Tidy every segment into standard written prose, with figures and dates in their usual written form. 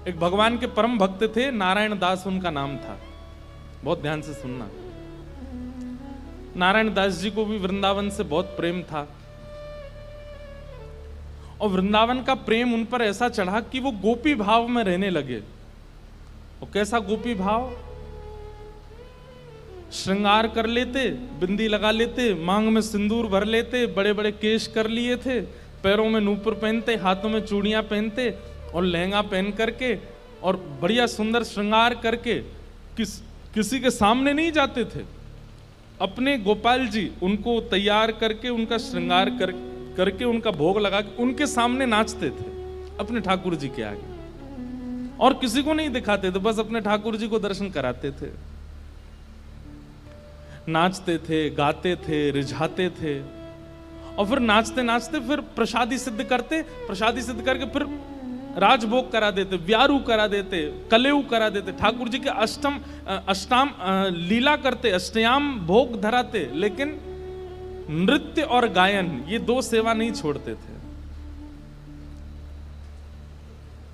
एक भगवान के परम भक्त थे, नारायण दास उनका नाम था। बहुत ध्यान से सुनना। नारायण दास जी को भी वृंदावन से बहुत प्रेम था, और वृंदावन का प्रेम उन पर ऐसा चढ़ा कि वो गोपी भाव में रहने लगे। और कैसा गोपी भाव? श्रृंगार कर लेते, बिंदी लगा लेते, मांग में सिंदूर भर लेते, बड़े बड़े केश कर लिए थे, पैरों में नूपुर पहनते, हाथों में चूड़ियां पहनते और लहंगा पहन करके और बढ़िया सुंदर श्रृंगार करके किसी के सामने नहीं जाते थे। अपने गोपाल जी उनको तैयार करके, उनका श्रृंगार करके उनका भोग लगा के उनके सामने नाचते थे, अपने ठाकुर जी के आगे, और किसी को नहीं दिखाते थे, बस अपने ठाकुर जी को दर्शन कराते थे। नाचते थे, गाते थे, रिझाते थे, और फिर नाचते नाचते फिर प्रसादी सिद्ध करते, प्रसादी सिद्ध करके फिर राजभोग करा देते, व्यारू करा देते, कलेऊ करा देते, ठाकुर जी के अष्टाम लीला करते, अष्टयाम भोग धराते, लेकिन नृत्य और गायन ये दो सेवा नहीं छोड़ते थे।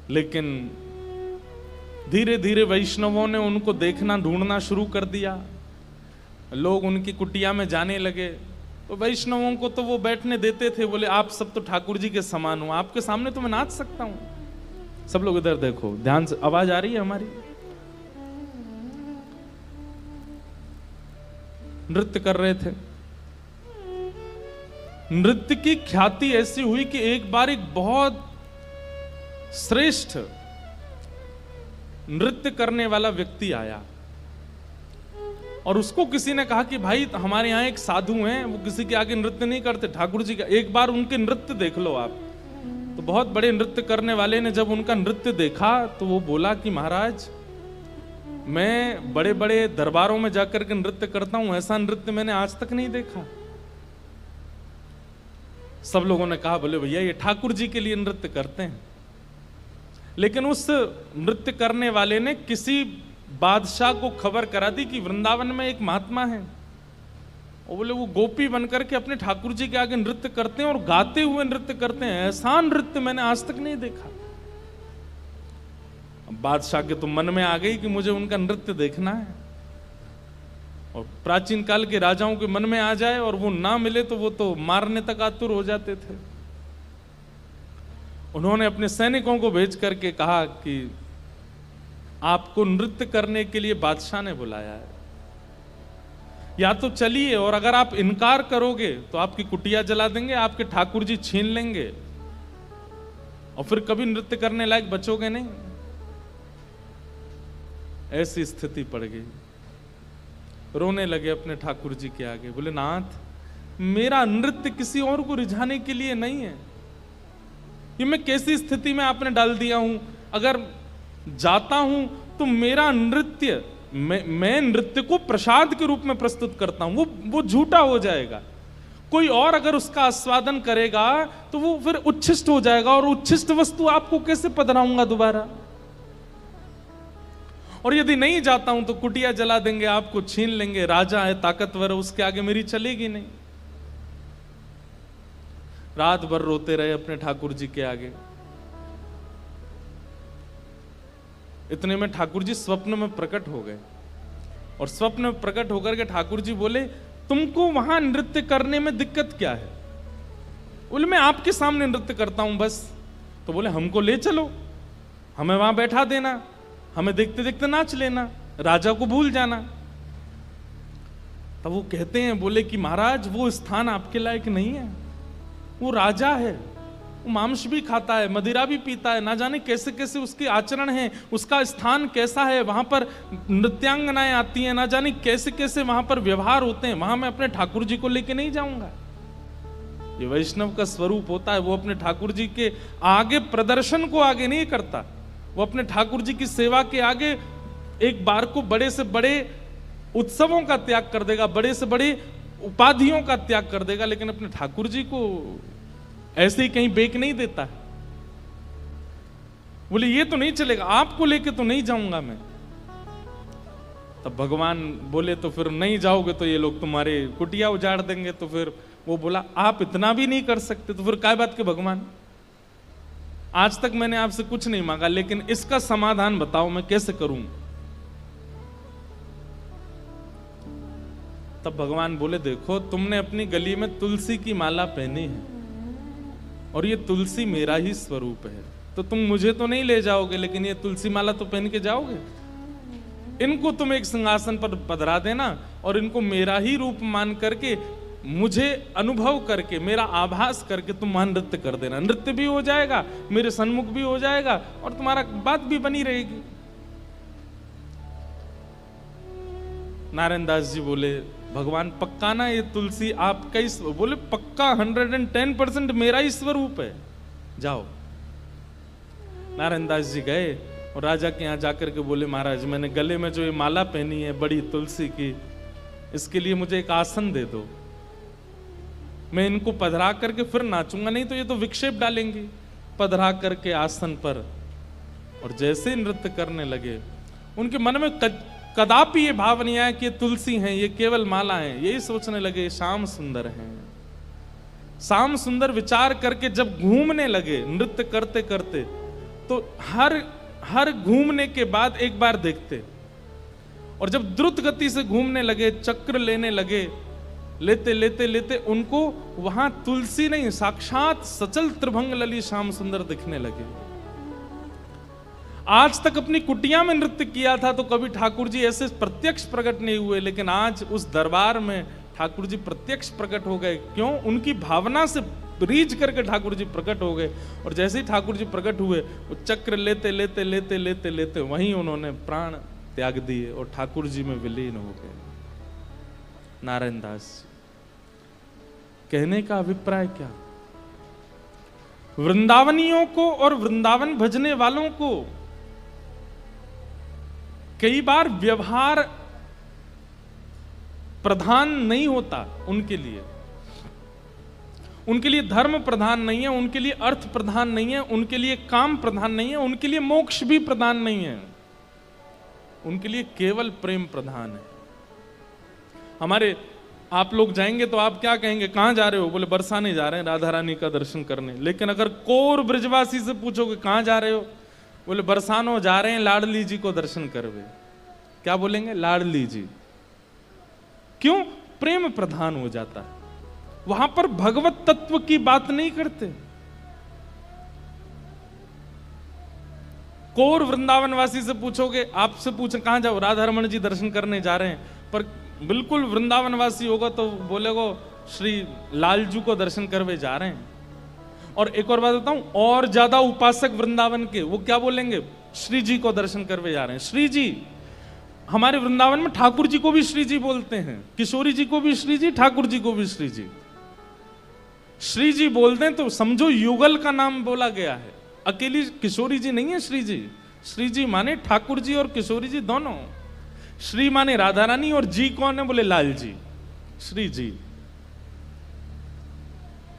लेकिन धीरे धीरे वैष्णवों ने उनको देखना, ढूंढना शुरू कर दिया। लोग उनकी कुटिया में जाने लगे, तो वैष्णवों को तो वो बैठने देते थे, बोले आप सब तो ठाकुर जी के समान हो, आपके सामने तो मैं नाच सकता हूं। सब लोग इधर देखो, ध्यान से, आवाज आ रही है हमारी? नृत्य कर रहे थे। नृत्य की ख्याति ऐसी हुई कि एक बार एक बहुत श्रेष्ठ नृत्य करने वाला व्यक्ति आया, और उसको किसी ने कहा कि भाई हमारे यहाँ एक साधु हैं, वो किसी के आगे नृत्य नहीं करते, ठाकुर जी का, एक बार उनके नृत्य देख लो आप। तो बहुत बड़े नृत्य करने वाले ने जब उनका नृत्य देखा तो वो बोला कि महाराज, मैं बड़े बड़े दरबारों में जाकर के नृत्य करता हूं, ऐसा नृत्य मैंने आज तक नहीं देखा। सब लोगों ने कहा, बोले भैया ये ठाकुर जी के लिए नृत्य करते हैं। लेकिन उस नृत्य करने वाले ने किसी बादशाह को खबर करा दी कि वृंदावन में एक महात्मा है, और बोले वो गोपी बनकर के अपने ठाकुर जी के आगे नृत्य करते हैं और गाते हुए नृत्य करते हैं, ऐसा नृत्य मैंने आज तक नहीं देखा। बादशाह के तो मन में आ गई कि मुझे उनका नृत्य देखना है, और प्राचीन काल के राजाओं के मन में आ जाए और वो ना मिले तो वो तो मारने तक आतुर हो जाते थे। उन्होंने अपने सैनिकों को भेज करके कहा कि आपको नृत्य करने के लिए बादशाह ने बुलाया है, या तो चलिए, और अगर आप इनकार करोगे तो आपकी कुटिया जला देंगे, आपके ठाकुर जी छीन लेंगे, और फिर कभी नृत्य करने लायक बचोगे नहीं। ऐसी स्थिति पड़ गई। रोने लगे अपने ठाकुर जी के आगे, बोले नाथ, मेरा नृत्य किसी और को रिझाने के लिए नहीं है, ये मैं कैसी स्थिति में आपने डाल दिया हूं। अगर जाता हूं तो मेरा नृत्य, मैं नृत्य को प्रसाद के रूप में प्रस्तुत करता हूं, वो झूठा हो जाएगा। कोई और अगर उसका आस्वादन करेगा तो वो फिर उच्छिष्ट हो जाएगा, और उच्छिष्ट वस्तु आपको कैसे पधराऊंगा दोबारा। और यदि नहीं जाता हूं तो कुटिया जला देंगे, आपको छीन लेंगे, राजा है, ताकतवर है, उसके आगे मेरी चलेगी नहीं। रात भर रोते रहे अपने ठाकुर जी के आगे। इतने में ठाकुर जी स्वप्न में प्रकट हो गए, और स्वप्न में प्रकट होकर के ठाकुर जी बोले, तुमको वहां नृत्य करने में दिक्कत क्या है? बोले मैं आपके सामने नृत्य करता हूं बस। तो बोले हमको ले चलो, हमें वहां बैठा देना, हमें देखते देखते नाच लेना, राजा को भूल जाना। तब वो कहते हैं, बोले कि महाराज वो स्थान आपके लायक नहीं है, वो राजा है, वो मांस भी खाता है, मदिरा भी पीता है, ना जाने कैसे कैसे उसके आचरण हैं, उसका स्थान कैसा है, वहां पर नृत्यांगनाएं आती हैं, ना जाने कैसे कैसे वहां पर व्यवहार होते हैं, वहां मैं अपने ठाकुर जी को लेके नहीं जाऊंगा। ये वैष्णव का स्वरूप होता है, वो अपने ठाकुर जी के आगे प्रदर्शन को आगे नहीं करता, वो अपने ठाकुर जी की सेवा के आगे एक बार को बड़े से बड़े उत्सवों का त्याग कर देगा, बड़े से बड़े उपाधियों का त्याग कर देगा, लेकिन अपने ठाकुर जी को ऐसे ही कहीं बेक नहीं देता। बोले ये तो नहीं चलेगा, आपको लेके तो नहीं जाऊंगा मैं। तब भगवान बोले तो फिर नहीं जाओगे तो ये लोग तुम्हारे कुटिया उजाड़ देंगे। तो फिर वो बोला आप इतना भी नहीं कर सकते, तो फिर काय बात के भगवान, आज तक मैंने आपसे कुछ नहीं मांगा, लेकिन इसका समाधान बताओ मैं कैसे करूं। तब भगवान बोले, देखो तुमने अपनी गली में तुलसी की माला पहनी है और ये तुलसी मेरा ही स्वरूप है, तो तुम मुझे तो नहीं ले जाओगे, लेकिन ये तुलसी माला तो पहन के जाओगे। इनको तुम एक सिंहासन पर पधरा देना और इनको मेरा ही रूप मान करके, मुझे अनुभव करके, मेरा आभास करके तुम वहां नृत्य कर देना। नृत्य भी हो जाएगा, मेरे सन्मुख भी हो जाएगा और तुम्हारा बात भी बनी रहेगी। नारायण दास जी बोले, भगवान पक्का ना ये तुलसी आपका ही? बोले पक्का, 110% मेरा ही स्वरूप है, जाओ। नारायण दास जी गए और राजा के यहाँ जाकर के बोले, महाराज मैंने गले में जो ये माला पहनी है बड़ी तुलसी की, इसके लिए मुझे एक आसन दे दो, मैं इनको पधरा करके फिर नाचूंगा, नहीं तो ये तो विक्षेप डालेंगी। पधरा करके आसन पर, और जैसे नृत्य करने लगे, उनके मन में कदापि ये भाव नहीं आया कि ये तुलसी हैं, ये केवल माला हैं। यही सोचने लगे श्याम सुंदर हैं। श्याम सुंदर विचार करके जब घूमने लगे नृत्य करते करते, तो हर घूमने के बाद एक बार देखते, और जब द्रुत गति से घूमने लगे, चक्र लेने लगे, लेते लेते लेते उनको वहां तुलसी नहीं, साक्षात सचल त्रिभंग लली श्याम सुंदर दिखने लगे। आज तक अपनी कुटिया में नृत्य किया था तो कभी ठाकुर जी ऐसे प्रत्यक्ष प्रकट नहीं हुए, लेकिन आज उस दरबार में ठाकुर जी प्रत्यक्ष प्रकट हो गए। क्यों? उनकी भावना से रीझ करके ठाकुर जी प्रकट हो गए, और जैसे ही ठाकुर जी प्रकट हुए, वो चक्र लेते लेते लेते लेते लेते वहीं उन्होंने प्राण त्याग दिए और ठाकुर जी में विलीन हो गए। नारायण दास कहने का अभिप्राय क्या? वृंदावनियों को और वृंदावन भजने वालों को कई बार व्यवहार प्रधान नहीं होता, उनके लिए धर्म प्रधान नहीं है, उनके लिए अर्थ प्रधान नहीं है, उनके लिए काम प्रधान नहीं है, उनके लिए मोक्ष भी प्रधान नहीं है, उनके लिए केवल प्रेम प्रधान है। हमारे आप लोग जाएंगे तो आप क्या कहेंगे, कहां जा रहे हो? बोले बरसाने जा रहे हैं, राधा रानी का दर्शन करने। लेकिन अगर कोर ब्रजवासी से पूछोगे कहां जा रहे हो, बोले बरसानो जा रहे हैं लाडली जी को दर्शन करवे। क्या बोलेंगे? लाडली जी। क्यों? प्रेम प्रधान हो जाता है, वहां पर भगवत तत्व की बात नहीं करते। कोर वृंदावनवासी से पूछोगे, आपसे पूछे कहां जाओ, राधा रमण जी दर्शन करने जा रहे हैं, पर बिल्कुल वृंदावनवासी होगा तो बोलेगो श्री लालजू को दर्शन करवे जा रहे हैं। और एक और बात बताऊं, और ज्यादा उपासक वृंदावन के, वो क्या बोलेंगे? श्री जी को दर्शन करवे जा रहे हैं। श्री जी, हमारे वृंदावन में ठाकुर जी को भी श्री जी बोलते हैं, किशोरी जी को भी श्री जी, ठाकुर जी को भी श्री जी। श्री जी बोलते हैं तो समझो युगल का नाम बोला गया है, अकेली किशोरी जी नहीं है श्री जी। श्री जी माने ठाकुर जी और किशोरी जी दोनों। श्री माने राधा रानी, और जी कौन है? बोले लाल जी, श्री जी।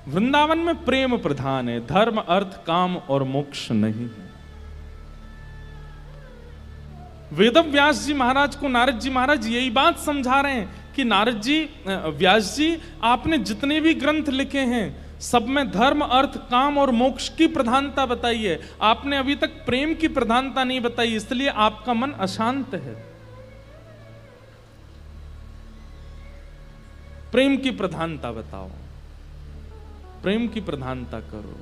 वृंदावन में प्रेम प्रधान है, धर्म अर्थ काम और मोक्ष नहीं है। वेदव्यास जी महाराज को नारद जी महाराज यही बात समझा रहे हैं कि नारद जी, व्यास जी, आपने जितने भी ग्रंथ लिखे हैं सब में धर्म अर्थ काम और मोक्ष की प्रधानता बताई है, आपने अभी तक प्रेम की प्रधानता नहीं बताई, इसलिए आपका मन अशांत है। प्रेम की प्रधानता बताओ, प्रेम की प्रधानता करो।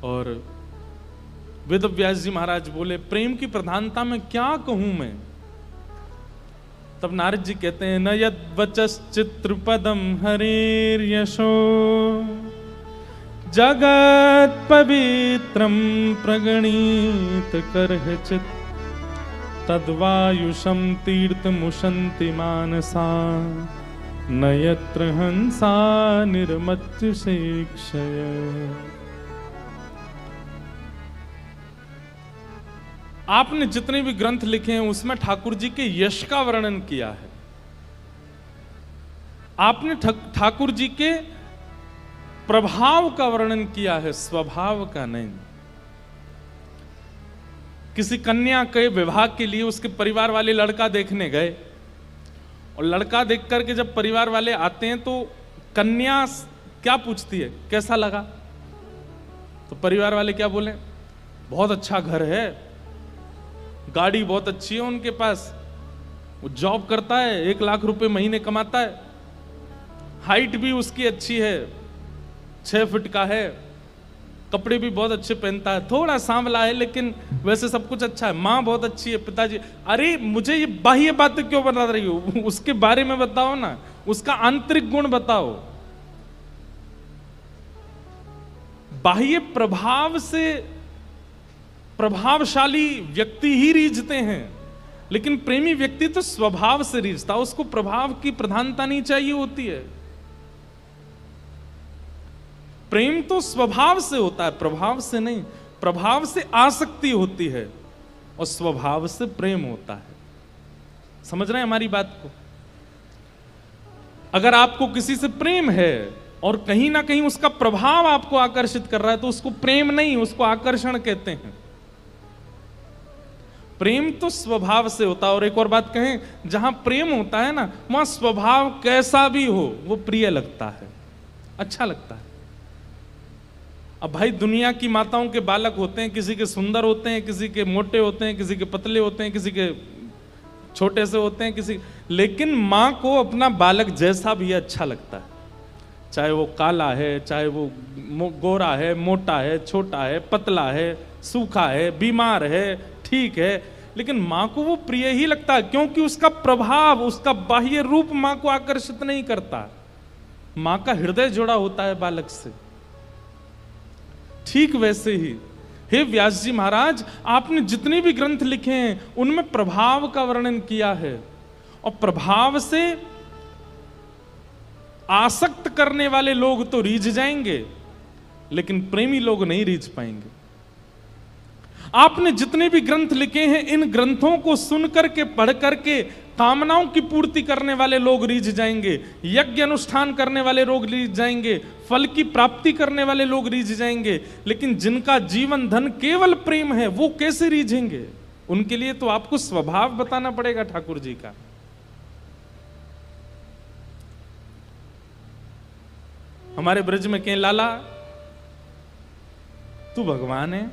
और वेदव्यास जी महाराज बोले, प्रेम की प्रधानता में क्या कहूं मैं? तब नारद जी कहते हैं, न यद वचश्चित्रपदम हरेर्यशो जगत पवित्रम प्रगणित करहिचित् तद्वायुषम तीर्थमुशन्ति मानसा न यत्र हंसा निर्मत्य शिक्षय। आपने जितने भी ग्रंथ लिखे हैं उसमें ठाकुर जी के यश का वर्णन किया है, आपने ठाकुर जी के प्रभाव का वर्णन किया है, स्वभाव का नहीं। किसी कन्या के विवाह के लिए उसके परिवार वाले लड़का देखने गए, और लड़का देख करके जब परिवार वाले आते हैं तो कन्या क्या पूछती है, कैसा लगा? तो परिवार वाले क्या बोले, बहुत अच्छा घर है, गाड़ी बहुत अच्छी है उनके पास, वो जॉब करता है, 1 लाख रुपए महीने कमाता है, हाइट भी उसकी अच्छी है, 6 फीट का है, कपड़े भी बहुत अच्छे पहनता है, थोड़ा सांवला है लेकिन वैसे सब कुछ अच्छा है, माँ बहुत अच्छी है, पिताजी। अरे मुझे ये बाह्य बातें क्यों बता रही हो, उसके बारे में बताओ ना, उसका आंतरिक गुण बताओ। बाह्य प्रभाव से प्रभावशाली व्यक्ति ही रीझते हैं, लेकिन प्रेमी व्यक्ति तो स्वभाव से रीझता, उसको प्रभाव की प्रधानता नहीं चाहिए होती है। प्रेम तो स्वभाव से होता है, प्रभाव से नहीं। प्रभाव से आसक्ति होती है और स्वभाव से प्रेम होता है। समझ रहे हैं हमारी बात को? अगर आपको किसी से प्रेम है और कहीं ना कहीं उसका प्रभाव आपको आकर्षित कर रहा है, तो उसको प्रेम नहीं, उसको आकर्षण कहते हैं। प्रेम तो स्वभाव से होता है। और एक और बात कहें, जहां प्रेम होता है ना, वहां स्वभाव कैसा भी हो वो प्रिय लगता है, अच्छा लगता है। अब भाई दुनिया की माताओं के बालक होते हैं, किसी के सुंदर होते हैं, किसी के मोटे होते हैं, किसी के पतले होते हैं, किसी के छोटे से होते हैं, किसी, लेकिन माँ को अपना बालक जैसा भी अच्छा लगता है, चाहे वो काला है, चाहे वो गोरा है, मोटा है, छोटा है, पतला है, सूखा है, बीमार है, ठीक है, लेकिन माँ को वो प्रिय ही लगता है, क्योंकि उसका प्रभाव, उसका बाह्य रूप माँ को आकर्षित नहीं करता। माँ का हृदय जुड़ा होता है बालक से। ठीक वैसे ही हे व्यास जी महाराज, आपने जितने भी ग्रंथ लिखे हैं उनमें प्रभाव का वर्णन किया है, और प्रभाव से आसक्त करने वाले लोग तो रीझ जाएंगे, लेकिन प्रेमी लोग नहीं रीझ पाएंगे। आपने जितने भी ग्रंथ लिखे हैं, इन ग्रंथों को सुन करके, पढ़ करके कामनाओं की पूर्ति करने वाले लोग रीझ जाएंगे, यज्ञ अनुष्ठान करने वाले लोग रीझ जाएंगे, फल की प्राप्ति करने वाले लोग रीझ जाएंगे, लेकिन जिनका जीवन धन केवल प्रेम है वो कैसे रीझेंगे? उनके लिए तो आपको स्वभाव बताना पड़ेगा ठाकुर जी का। हमारे ब्रज में कहें, लाला तू भगवान है।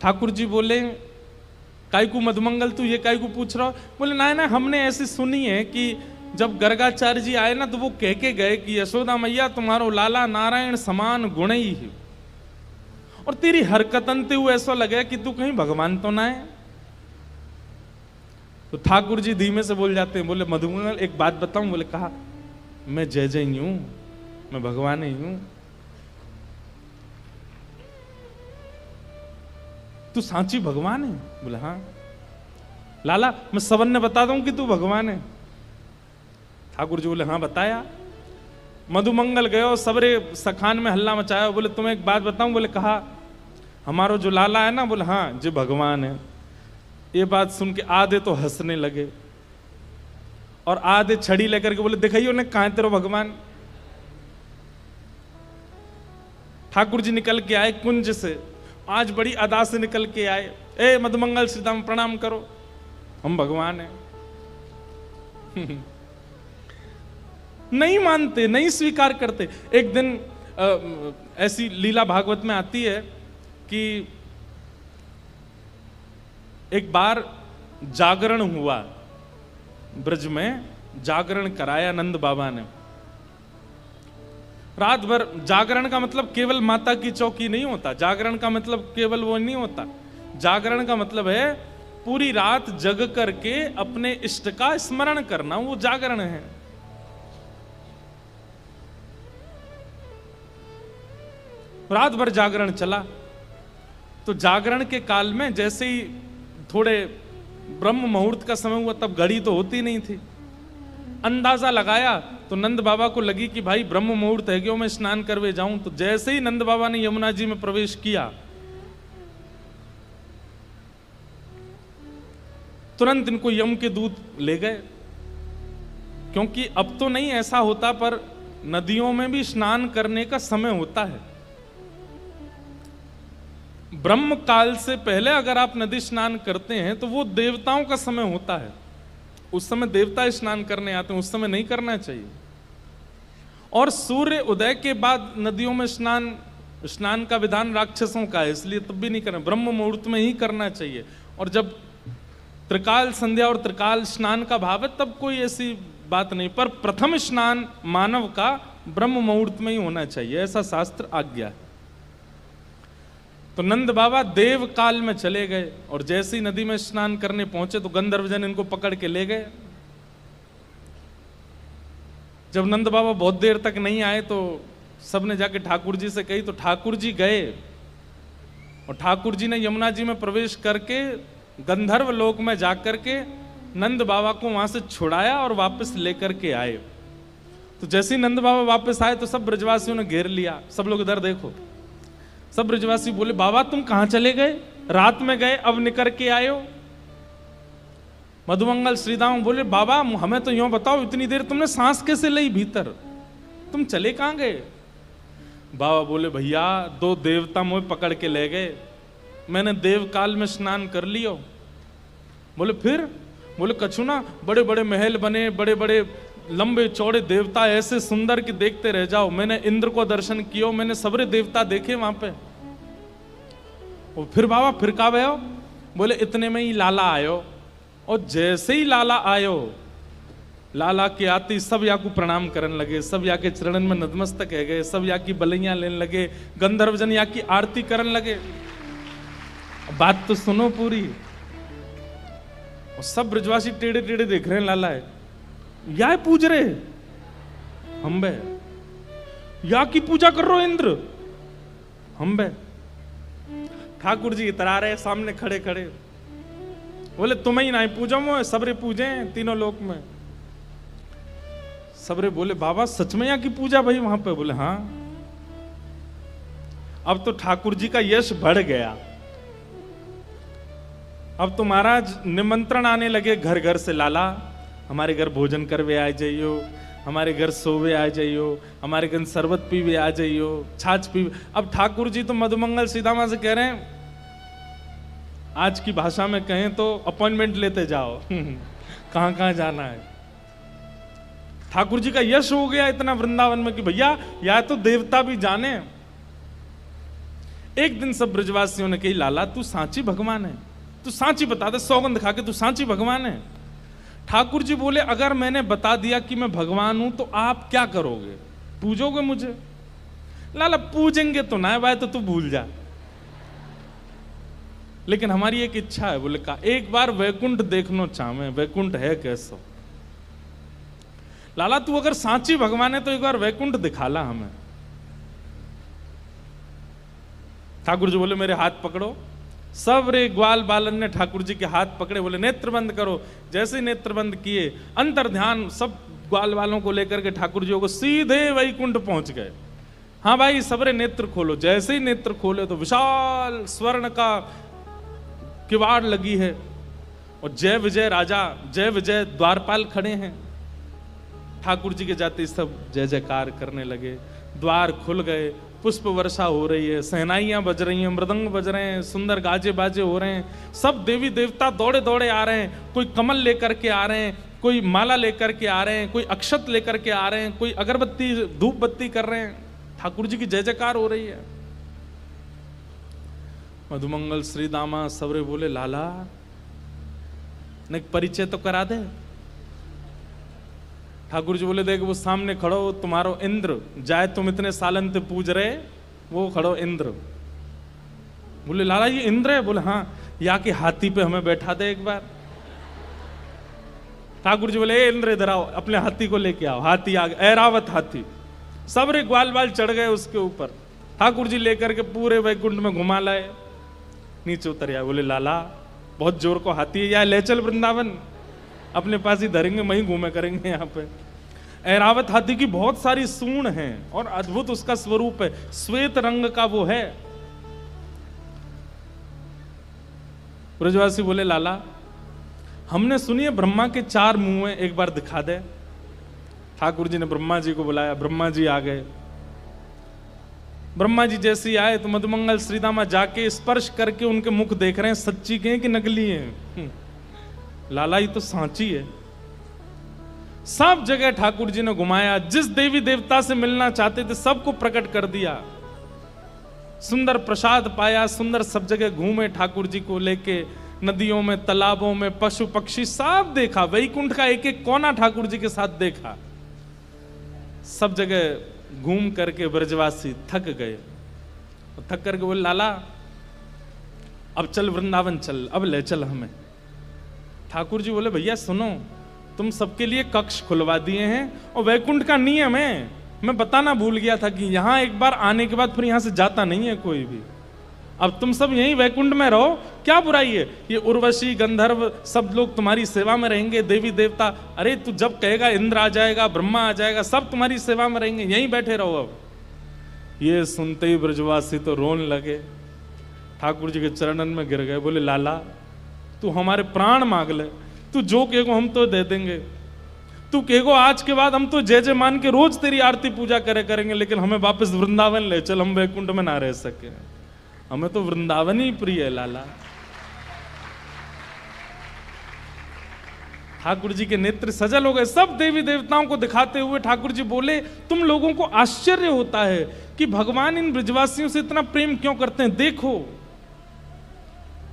ठाकुर जी बोले, कायकू मधुमंगल तू ये कायकू पूछ रहा हो? बोले ना ना, हमने ऐसी सुनी है कि जब गर्गाचार्य जी आए ना, तो वो कह के गए कि यशोदा मैया तुम्हारो लाला नारायण समान गुण ही है, और तेरी हरकतन ते हुए ऐसा लगे कि तू कहीं भगवान तो ना है। तो ठाकुर जी धीमे से बोल जाते हैं, बोले मधुमंगल एक बात बताऊं? बोले कहा, मैं जय जय ही हूं, मैं भगवान ही हूं। तू सांची भगवान है? बोले हाँ। लाला मैं सबन ने बता दूं कि तू भगवान है? ठाकुर जी बोले हाँ बताया। मधुमंगल गयो, सबरे सखान में हल्ला मचाया। बोले तुम्हें एक बात बताऊं? बोले कहा, हमारो जो लाला है ना, बोले हाँ जी भगवान है। ये बात सुन के आधे तो हंसने लगे और आधे छड़ी लेकर के बोले दिखाइयो ने कहां तेरो भगवान। ठाकुर जी निकल के आए कुंज से, आज बड़ी अदा से निकल के आए, ए मधुमंगल सीताम प्रणाम करो, हम भगवान हैं। नहीं मानते, नहीं स्वीकार करते। एक दिन ऐसी लीला भागवत में आती है कि एक बार जागरण हुआ, ब्रज में जागरण कराया नंद बाबा ने। रात भर जागरण का मतलब केवल माता की चौकी नहीं होता, जागरण का मतलब केवल वो नहीं होता। जागरण का मतलब है पूरी रात जग करके अपने इष्ट का स्मरण करना, वो जागरण है। रात भर जागरण चला, तो जागरण के काल में जैसे ही थोड़े ब्रह्म मुहूर्त का समय हुआ, तब घड़ी तो होती नहीं थी, अंदाजा लगाया तो नंद बाबा को लगी कि भाई ब्रह्म मुहूर्त है, क्यों मैं स्नान करवे जाऊं। तो जैसे ही नंद बाबा ने यमुना जी में प्रवेश किया, तुरंत इनको यम के दूत ले गए, क्योंकि अब तो नहीं ऐसा होता, पर नदियों में भी स्नान करने का समय होता है। ब्रह्म काल से पहले अगर आप नदी स्नान करते हैं तो वो देवताओं का समय होता है, उस समय देवता स्नान करने आते हैं, उस समय नहीं करना चाहिए। और सूर्य उदय के बाद नदियों में स्नान का विधान राक्षसों का है, इसलिए तब भी नहीं करना, ब्रह्म मुहूर्त में ही करना चाहिए। और जब त्रिकाल संध्या और त्रिकाल स्नान का भाव है तब कोई ऐसी बात नहीं, पर प्रथम स्नान मानव का ब्रह्म मुहूर्त में ही होना चाहिए, ऐसा शास्त्र आज्ञा है। तो नंद बाबा देव काल में चले गए और जैसे ही नदी में स्नान करने पहुंचे तो गंधर्वजन इनको पकड़ के ले गए। जब नंद बाबा बहुत देर तक नहीं आए तो सबने जाके ठाकुर जी से कही, तो ठाकुर जी गए और ठाकुर जी ने यमुना जी में प्रवेश करके गंधर्व लोक में जाकर के नंद बाबा को वहां से छुड़ाया और वापस लेकर के आए। तो जैसे ही नंद बाबा वापस आए तो सब ब्रजवासियों ने घेर लिया, सब लोग इधर देखो। सब ब्रजवासी बोले, बाबा तुम कहां चले गए, रात में गए अब निकल के आए हो। मधुमंगल श्रीदाम बोले, बाबा हमें तो यूं बताओ, इतनी देर तुमने सांस कैसे ली भीतर, तुम चले कहां गए। बाबा बोले, भैया 2 देवता मुझे पकड़ के ले गए, मैंने देव काल में स्नान कर लियो। बोले फिर? बोले कछु ना, बड़े बड़े महल बने, बड़े बड़े लंबे चौड़े देवता ऐसे सुंदर कि देखते रह जाओ। मैंने इंद्र को दर्शन कियो, मैंने सबरे देवता देखे वहां पे। और फिर बाबा फिर का भयो? बोले इतने में ही लाला आयो, और जैसे ही लाला आयो, लाला के आती सब या को प्रणाम करने लगे, सब या के चरणन में नतमस्तक है गए, सब या की बलैया लेने लगे, गंधर्वजन या की आरती करने लगे। बात तो सुनो पूरी। और सब ब्रजवासी टेढ़े टेढ़े देख रहे हैं, लाला है या पूज रहे हम बे, या की पूजा कर रहे हो इंद्र हम बे। ठाकुर जी इतरा रहे सामने खड़े खड़े, बोले तुम्हें ही नहीं पूजा मो, सबरे पूजे तीनों लोक में। सबरे बोले, बाबा सच में यहाँ की पूजा भाई वहां पे? बोले हाँ। अब तो ठाकुर जी का यश बढ़ गया, अब तो महाराज निमंत्रण आने लगे घर घर से, लाला हमारे घर भोजन करवे आ जाइयो, हमारे घर सोवे आ जाइयो, हमारे घर शरबत पीवे आ जाइयो, छाछ पीवे। अब ठाकुर जी तो मधुमंगल सीधामा से कह रहे हैं, आज की भाषा में कहें तो अपॉइंटमेंट लेते जाओ कहां कहां जाना है। ठाकुर जी का यश हो गया इतना वृंदावन में कि भैया या तो देवता भी जाने। एक दिन सब ब्रजवासियों ने कही, लाला तू सांची भगवान है, तू सांची बता दे, सौगंध खा के तू सांची भगवान है। ठाकुर जी बोले, अगर मैंने बता दिया कि मैं भगवान हूं तो आप क्या करोगे, पूजोगे मुझे? लाला पूजेंगे तो ना भाई, तो तू भूल जा, लेकिन हमारी एक इच्छा है। बोले का एक बार वैकुंठ देखना चाहे, वैकुंठ है कैसा? लाला तू अगर सांची भगवान है तो एक बार वैकुंठ दिखाला हमें। ठाकुर जी बोले, मेरे हाथ पकड़ो। सब रे ग्वाल बालन ने ठाकुर जी के हाथ पकड़े, बोले नेत्र बंद करो। जैसे ही नेत्र बंद किए, अंतर ध्यान सब ग्वाल वालों को लेकर के ठाकुर जी को सीधे वैकुंठ पहुंच गए। हाँ भाई सबरे नेत्र खोलो। जैसे ही नेत्र खोले तो विशाल स्वर्ण का किवाड़ लगी है और जय विजय राजा, जय विजय द्वारपाल खड़े हैं। ठाकुर जी के जाते सब जय जयकार करने लगे, द्वार खुल गए, पुष्प वर्षा हो रही है, सहनाइयां बज रही हैं, मृदंग बज रहे हैं, सुंदर गाजे बाजे हो रहे हैं। सब देवी देवता दौड़े दौड़े आ रहे हैं, कोई कमल लेकर के आ रहे हैं, कोई माला लेकर के आ रहे हैं, कोई अक्षत लेकर के आ रहे हैं, कोई अगरबत्ती धूप बत्ती कर रहे हैं। ठाकुर जी की जय जयकार हो रही है। मधुमंगल श्री दामा सबरे बोले, लाला ने परिचय तो करा दे। ठाकुर जी बोले, देख वो सामने खड़ो तुम्हारो इंद्र, जाए तुम इतने सालन से पूज रहे, वो खड़ो इंद्र। बोले लाला ये इंद्र है? बोले हाँ। या के हाथी पे हमें बैठा दे एक बार। ठाकुर जी बोले, इंद्र इधर आओ, अपने हाथी को लेके आओ। हाथी आ गया, ऐरावत हाथी, सब रे ग्वाल बाल चढ़ गए उसके ऊपर। ठाकुर जी लेकर के पूरे वैकुंठ में घुमा लाए, नीचे उतर आए। बोले लाला बहुत जोर को हाथी है, या ले चल वृंदावन, अपने पास ही धरेंगे, वहीं घूमे करेंगे। यहाँ पे ऐरावत हाथी की बहुत सारी सूंड हैं और अद्भुत उसका स्वरूप है, श्वेत रंग का वो है। ब्रजवासी बोले, लाला हमने सुनी है ब्रह्मा के 4 मुंह हैं, एक बार दिखा दे। ठाकुर जी ने ब्रह्मा जी को बुलाया, ब्रह्मा जी आ गए। ब्रह्मा जी जैसे ही आए तो मधुमंगल श्रीदामा जाके स्पर्श करके उनके मुख देख रहे हैं, सच्ची के हैं कि नकली हैं। लाला ये तो सांची है। सब जगह ठाकुर जी ने घुमाया, जिस देवी देवता से मिलना चाहते थे सबको प्रकट कर दिया, सुंदर प्रसाद पाया, सुंदर सब जगह घूमे ठाकुर जी को लेके, नदियों में, तालाबों में, पशु पक्षी सब देखा, वैकुंठ का एक एक कोना ठाकुर जी के साथ देखा। सब जगह घूम करके ब्रजवासी थक गए, थक करके बोले लाला अब चल वृंदावन चल, अब ले चल हमें। ठाकुर जी बोले भैया सुनो, तुम सबके लिए कक्ष खुलवा दिए हैं और वैकुंठ का नियम है, मैं बताना भूल गया था कि यहां एक बार आने के बाद फिर यहां से जाता नहीं है कोई भी। अब तुम सब यहीं वैकुंठ में रहो, क्या बुराई है, ये उर्वशी गंधर्व सब लोग तुम्हारी सेवा में रहेंगे, देवी देवता, अरे तू जब कहेगा इंद्र आ जाएगा, ब्रह्मा आ जाएगा, सब तुम्हारी सेवा में रहेंगे, यहीं बैठे रहो। अब ये सुनते ही ब्रजवासी तो रोने लगे, ठाकुर जी के चरणन में गिर गए, बोले लाला तू हमारे प्राण मांग ले, तू जो कहेगो हम तो दे देंगे, तू कहेगो आज के बाद हम तो जय जय मान के रोज तेरी आरती पूजा करेंगे, लेकिन हमें वापस वृंदावन ले चल, हम वैकुंठ में ना रह सके, हमें तो वृंदावन ही प्रिय है लाला। ठाकुर जी के नेत्र सजल हो गए, सब देवी देवताओं को दिखाते हुए ठाकुर जी बोले तुम लोगों को आश्चर्य होता है कि भगवान इन ब्रजवासियों से इतना प्रेम क्यों करते हैं, देखो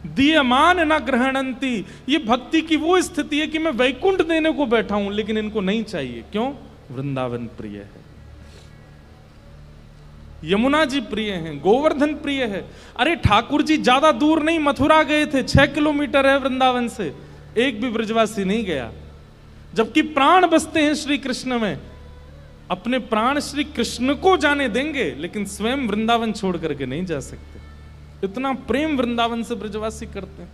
दीयमान न ग्रहणंती, ये भक्ति की वो स्थिति है कि मैं वैकुंठ देने को बैठा हूं लेकिन इनको नहीं चाहिए, क्यों, वृंदावन प्रिय है, यमुना जी प्रिय हैं, गोवर्धन प्रिय है। अरे ठाकुर जी ज्यादा दूर नहीं, मथुरा गए थे, 6 किलोमीटर है वृंदावन से, एक भी ब्रजवासी नहीं गया, जबकि प्राण बसते हैं श्री कृष्ण में, अपने प्राण श्री कृष्ण को जाने देंगे लेकिन स्वयं वृंदावन छोड़ करके नहीं जा सकते, इतना प्रेम वृंदावन से ब्रजवासी करते हैं।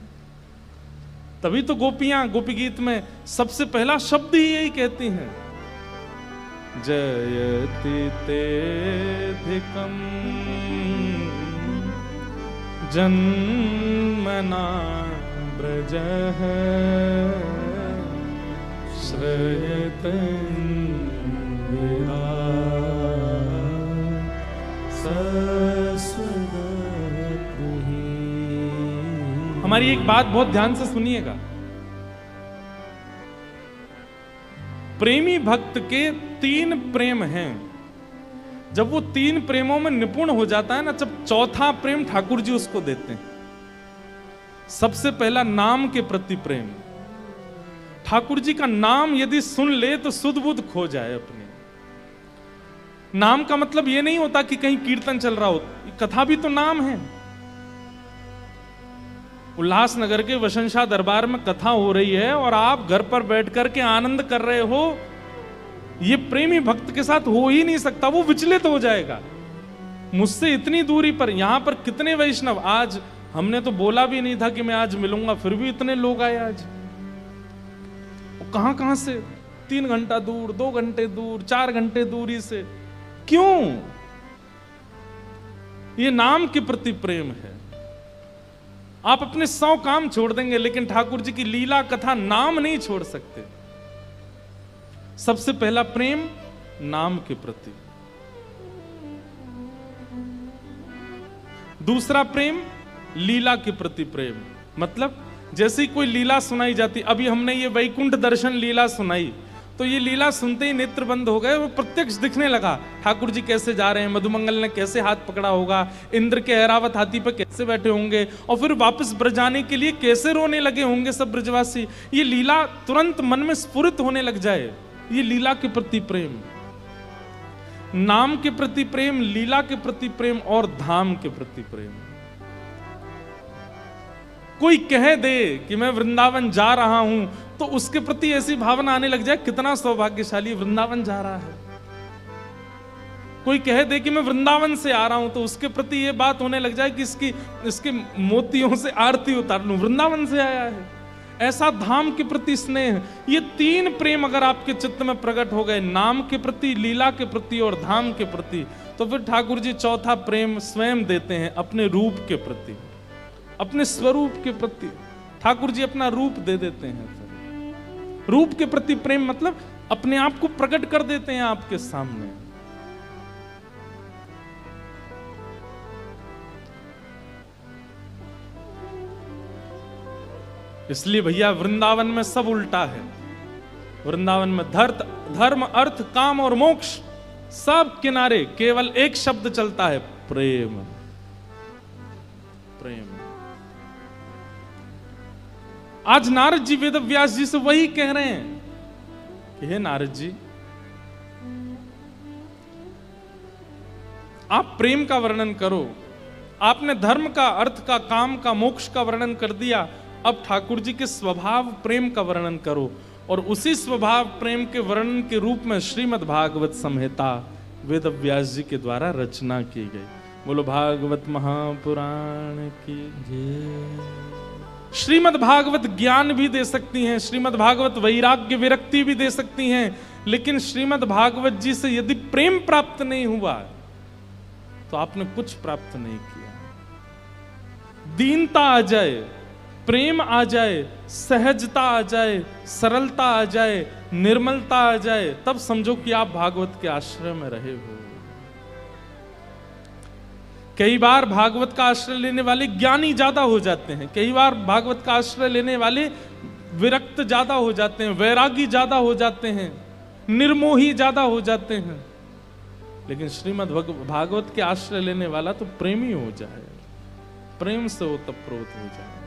तभी तो गोपियां गोपी गीत में सबसे पहला शब्द ही यही कहती हैं, जयति तेधिकं जन्मना ब्रजः श्रयतं हमारी एक बात बहुत ध्यान से सुनिएगा, प्रेमी भक्त के 3 प्रेम हैं, जब वो 3 प्रेमों में निपुण हो जाता है ना, जब चौथा प्रेम ठाकुर जी उसको देते हैं। सबसे पहला नाम के प्रति प्रेम, ठाकुर जी का नाम यदि सुन ले तो सुध बुध खो जाए अपने। नाम का मतलब ये नहीं होता कि कहीं कीर्तन चल रहा हो, कथा भी तो नाम है। उल्लासनगर के वसंशा दरबार में कथा हो रही है और आप घर पर बैठ कर के आनंद कर रहे हो, ये प्रेमी भक्त के साथ हो ही नहीं सकता, वो विचलित हो जाएगा। मुझसे इतनी दूरी पर, यहां पर कितने वैष्णव, आज हमने तो बोला भी नहीं था कि मैं आज मिलूंगा, फिर भी इतने लोग आए आज, कहां कहां से, 3 घंटा दूर, 2 घंटे दूर, 4 घंटे दूरी से, क्यों? ये नाम के प्रति प्रेम है। आप अपने 100 काम छोड़ देंगे लेकिन ठाकुर जी की लीला कथा नाम नहीं छोड़ सकते। सबसे पहला प्रेम नाम के प्रति, दूसरा प्रेम लीला के प्रति प्रेम, मतलब जैसे ही कोई लीला सुनाई जाती, अभी हमने ये वैकुंठ दर्शन लीला सुनाई, तो ये लीला सुनते ही नेत्र बंद हो गए, वो प्रत्यक्ष दिखने लगा, ठाकुर जी कैसे जा रहे हैं, मधुमंगल ने कैसे हाथ पकड़ा होगा, इंद्र के ऐरावत हाथी पर कैसे बैठे होंगे, और फिर वापस ब्रज जाने के लिए कैसे रोने लगे होंगे सब ब्रजवासी। ये लीला तुरंत मन में स्फुरित होने लग जाए, ये लीला के प्रति प्रेम, नाम के प्रति प्रेम, लीला के प्रति प्रेम और धाम के प्रति प्रेम। कोई कह दे कि मैं वृंदावन जा रहा हूं तो उसके प्रति ऐसी भावना आने लग जाए, कितना सौभाग्यशाली वृंदावन जा रहा है। कोई कह दे कि मैं वृंदावन से आ रहा हूं तो उसके प्रति ये बात होने लग जाए कि इसके मोतियों से आरती उतार लूं, वृंदावन से आया है। ऐसा धाम के प्रति स्नेह, ये 3 प्रेम अगर आपके चित्त में प्रकट हो गए, नाम के प्रति, लीला के प्रति और धाम के प्रति, तो फिर ठाकुर जी चौथा प्रेम स्वयं देते हैं अपने रूप के प्रति, अपने स्वरूप के प्रति। ठाकुर जी अपना रूप दे देते हैं। रूप के प्रति प्रेम मतलब अपने आप को प्रकट कर देते हैं आपके सामने। इसलिए भैया वृंदावन में सब उल्टा है। वृंदावन में धर्म, अर्थ, काम और मोक्ष सब किनारे केवल एक शब्द चलता है, प्रेम। प्रेम। आज नारद जी वेद व्यास जी से वही कह रहे हैं कि हे नारद जी, आप प्रेम का वर्णन करो। आपने धर्म का, अर्थ का, काम का, मोक्ष का वर्णन कर दिया, अब ठाकुर जी के स्वभाव प्रेम का वर्णन करो। और उसी स्वभाव प्रेम के वर्णन के रूप में श्रीमद् भागवत संहिता वेद व्यास जी के द्वारा रचना की गई। बोलो भागवत महापुराण की जय। श्रीमद् भागवत ज्ञान भी दे सकती हैं, श्रीमद् भागवत वैराग्य विरक्ति भी दे सकती हैं, लेकिन श्रीमद् भागवत जी से यदि प्रेम प्राप्त नहीं हुआ तो आपने कुछ प्राप्त नहीं किया। दीनता आ जाए, प्रेम आ जाए, सहजता आ जाए, सरलता आ जाए, निर्मलता आ जाए, तब समझो कि आप भागवत के आश्रय में रहे हो। कई बार भागवत का आश्रय लेने वाले ज्ञानी ज्यादा हो जाते हैं, कई बार भागवत का आश्रय लेने वाले विरक्त ज्यादा हो जाते हैं, वैरागी ज्यादा हो जाते हैं, निर्मोही ज्यादा हो जाते हैं, लेकिन श्रीमद् भागवत के आश्रय लेने वाला तो प्रेमी हो जाए, प्रेम से ओतप्रोत हो जाए।